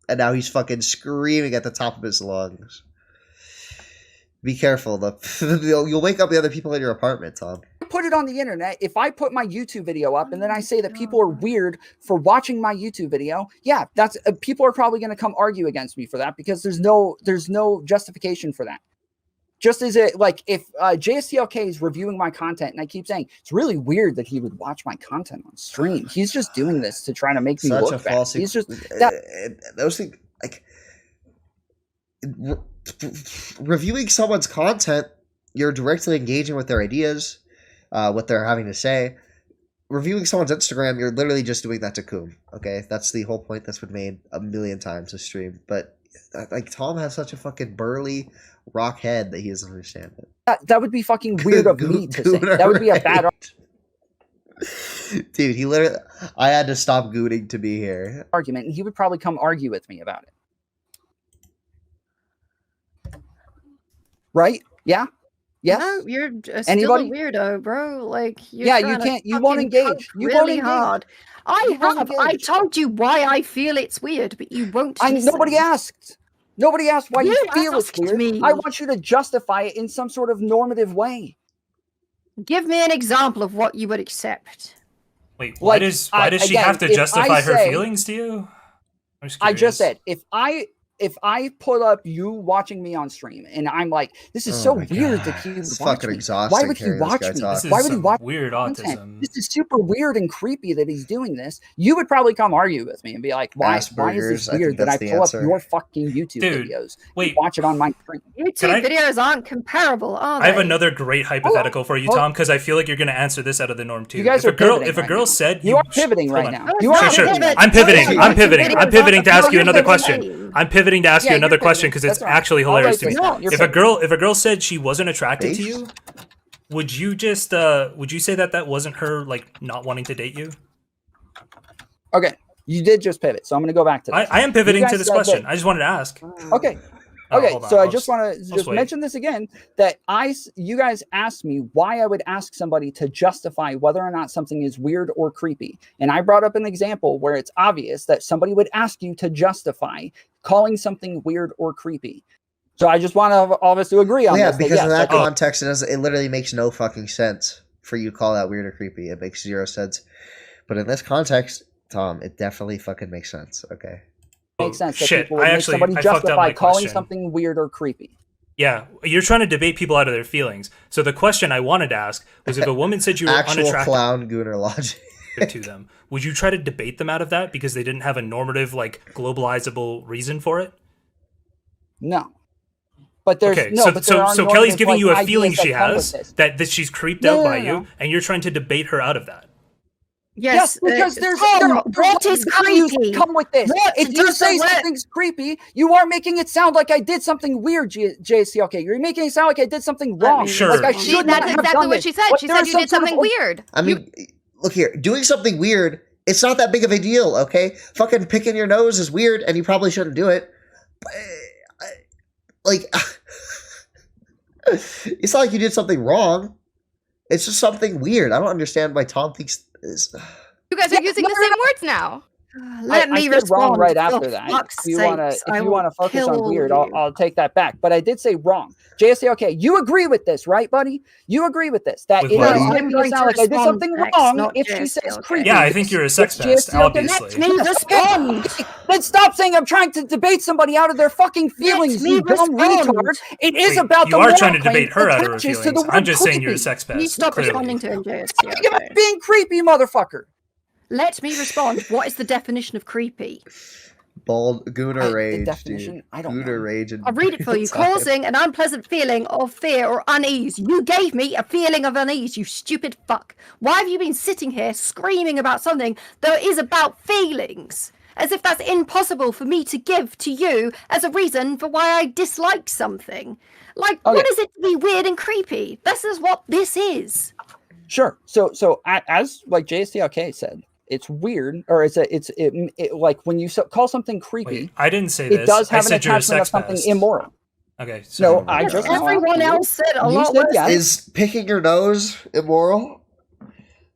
And now he's fucking screaming at the top of his lungs. Be careful. You'll wake up the other people in your apartment, Tom. Put it on the internet. If I put my YouTube video up and then I say that people are weird for watching my YouTube video, yeah, that's people are probably going to come argue against me for that because there's no justification for that. Just as it like if JSTLK is reviewing my content and I keep saying it's really weird that he would watch my content on stream. He's just doing this to try to make me look bad. He's just those things like. Reviewing someone's content, you're directly engaging with their ideas, what they're having to say. reviewing someone's Instagram, you're literally just doing that to Coom. Okay, that's the whole point that's been made a million times this stream. But like Tom has such a fucking burly rock head that he doesn't understand it. That would be fucking weird of me to say. That would be a bad dude. He literally, I had to stop gooning to be here. Argument, and he would probably come argue with me about it. Right? Yeah. Yes. No, you're still a weirdo, bro. Like, you can't. You won't engage. You really hard. I have. I told you why I feel it's weird, but you won't. Nobody asked. Nobody asked why you feel it's weird. I want you to justify it in some sort of normative way. Give me an example of what you would accept. Wait, why does she have to justify her feelings to you? I just said if I put up you watching me on stream and I'm like, this is so weird that he would watch me. Why would he watch me? Why would he watch weird autism? This is super weird and creepy that he's doing this. You would probably come argue with me and be like, why is this weird that I pull up your fucking YouTube videos and watch it on my screen? YouTube videos aren't comparable, are they? I have another great hypothetical for you, Tom, because I feel like you're going to answer this out of the norm too. You guys if a girl said you are pivoting right now. Sure. I'm pivoting. I'm pivoting to ask you another question. I'm pivoting to ask you another question because it's actually hilarious to me. If a girl said she wasn't attracted to you, would you say that wasn't her like not wanting to date you? Okay, you did just pivot, so I'm going to go back to this. I am pivoting to this question. I just wanted to ask. Okay. Okay, so I just want to mention this again, that you guys asked me why I would ask somebody to justify whether or not something is weird or creepy. And I brought up an example where it's obvious that somebody would ask you to justify calling something weird or creepy. So I just want all of us to agree on this. Yeah, because in that context, it literally makes no fucking sense for you to call that weird or creepy. It makes zero sense. But in this context, Tom, it definitely fucking makes sense, okay? Makes sense that people would make somebody justify calling something weird or creepy. Yeah, you're trying to debate people out of their feelings. So the question I wanted to ask was, if a woman said you were unattractive clown gooner logic to them, would you try to debate them out of that because they didn't have a normative, like, globalizable reason for it? No. But there's so Kelly's giving you a feeling she has that she's creeped out by you, and you're trying to debate her out of that. Yes, because there's what is creepy? Come with this. If you say something's creepy, you are making it sound like I did something weird, jstlk. You're making it sound like I did something wrong. Sure. Like I should That's exactly what she said. She said you did something weird. I mean, look here. Doing something weird, it's not that big of a deal, okay? Fucking picking your nose is weird, and you probably shouldn't do it. Like, it's not like you did something wrong. It's just something weird. I don't understand why Tom thinks this. You guys are using the same words now. Let me respond right after that. If you want to focus on weird, I'll take that back. But I did say wrong. JSTLK, you agree with this, right, buddy? You agree with this? That it does sound like I did something wrong if she says creepy. Yeah, I think you're a sex pest, obviously. Let me respond. Then stop saying I'm trying to debate somebody out of their fucking feelings, you dumb retard. It is about the you are trying to debate her out of her feelings. I'm just saying you're a sex pest. You stop responding to him, JSTLK. I'm being creepy, motherfucker. Let me respond. What is the definition of creepy? Bald gooner rage. The definition? I don't know. Rage. I'll read it for you. Causing an unpleasant feeling of fear or unease. You gave me a feeling of unease, you stupid fuck. Why have you been sitting here screaming about something that is about feelings? As if that's impossible for me to give to you as a reason for why I dislike something. Like, what is it to be weird and creepy? This is what this is. Sure. So as like JSTLK said, it's weird, or it's like when you call something creepy. Wait, I didn't say this. It does have an attachment of something immoral. Okay, so I just everyone else said a lot worse. Yes. Is picking your nose immoral?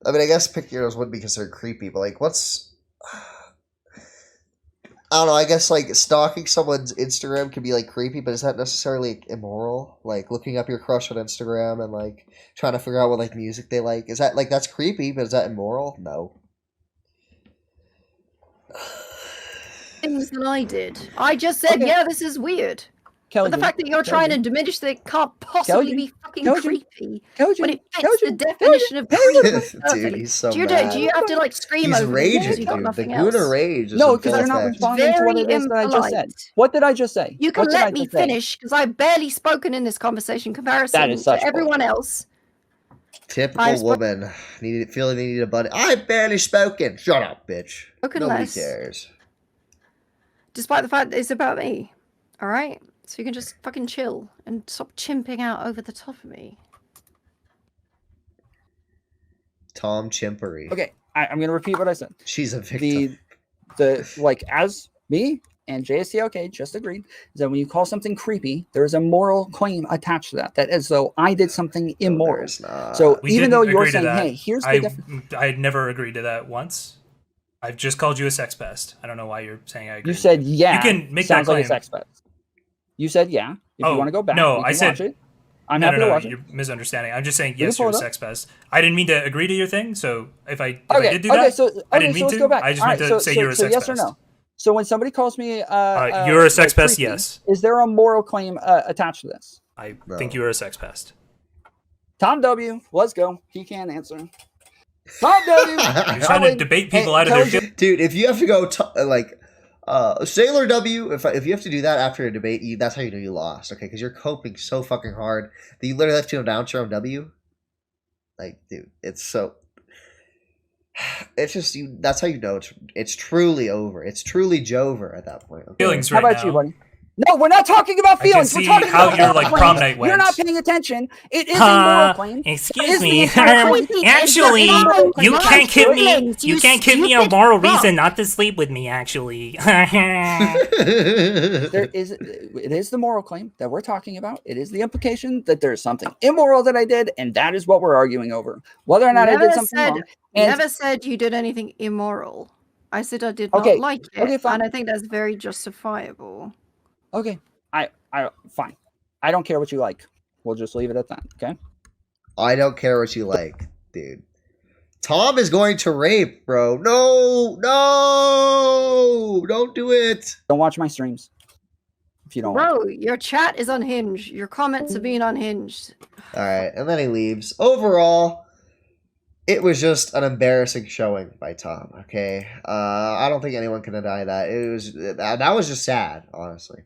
I mean, I guess picking your nose wouldn't be considered creepy, but like, what's? I don't know. I guess like stalking someone's Instagram can be like creepy, but is that necessarily immoral? Like looking up your crush on Instagram and like trying to figure out what like music they like. Is that like that's creepy? But is that immoral? No. Things that I did. I just said, yeah, this is weird. Kelly, but the fact that you're trying to diminish that can't possibly be fucking creepy when it fits the definition of creepy. Dude, he's so mad. Do you have to like scream over raging, dude. The gooner rage. No, because they're not responding to what it is that I just said. What did I just say? You can let me finish because I've barely spoken in this conversation in comparison to everyone else. Typical woman. Feeling they need a buddy. I've barely spoken. Shut up, bitch. Nobody cares. Despite the fact that it's about me. Alright? So you can just fucking chill and stop chimping out over the top of me. Tom Chimpery. Okay, I'm gonna repeat what I said. She's a victim. As me and JSTLK just agreed, is that when you call something creepy, there is a moral claim attached to that. That is though I did something immoral. So even though you're saying, hey, here's the difference. I never agreed to that once. I've just called you a sex pest. I don't know why you're saying I agree. You said yeah. You can make that claim. Like a sex pest. You said yeah. If you want to go back, no, I said. Watch it. I'm happy to watch it. You're misunderstanding. I'm just saying yes, you're a sex pest. I didn't mean to agree to your thing. So if I did do that, I didn't mean to. Go back. I just meant to say you're a sex pest. Yes or no? So when somebody calls me, you're a sex pest. Creepy, yes. Is there a moral claim attached to this? I think you are a sex pest. Tom W. Let's go. He can't answer. Tom W. You're trying to debate people out of their shit. Dude, if you have to go Sailor W, if you have to do that after a debate, that's how you know you lost, okay? Because you're coping so fucking hard that you literally have to go down to your own W. Like, dude, it's just that's how you know it's truly over. It's truly Jover at that point. Okay? Feelings right now. How about you, buddy? No, we're not talking about feelings. We're talking about you're like prom night went. You're not paying attention. It is a moral claim. Excuse me. Actually, you can't give me a moral reason not to sleep with me. Actually, it is the moral claim that we're talking about. It is the implication that there's something immoral that I did, and that is what we're arguing over. Whether or not I did something wrong. Never said you did anything immoral. I said I did not like it, and I think that's very justifiable. Okay, I fine. I don't care what you like. We'll just leave it at that, okay? I don't care what you like, dude. Tom is going to rape, bro. No, don't do it. Don't watch my streams if you don't. Bro, your chat is unhinged. Your comments are being unhinged. All right, and then he leaves. Overall, it was just an embarrassing showing by Tom. Okay, I don't think anyone can deny that. That was just sad, honestly.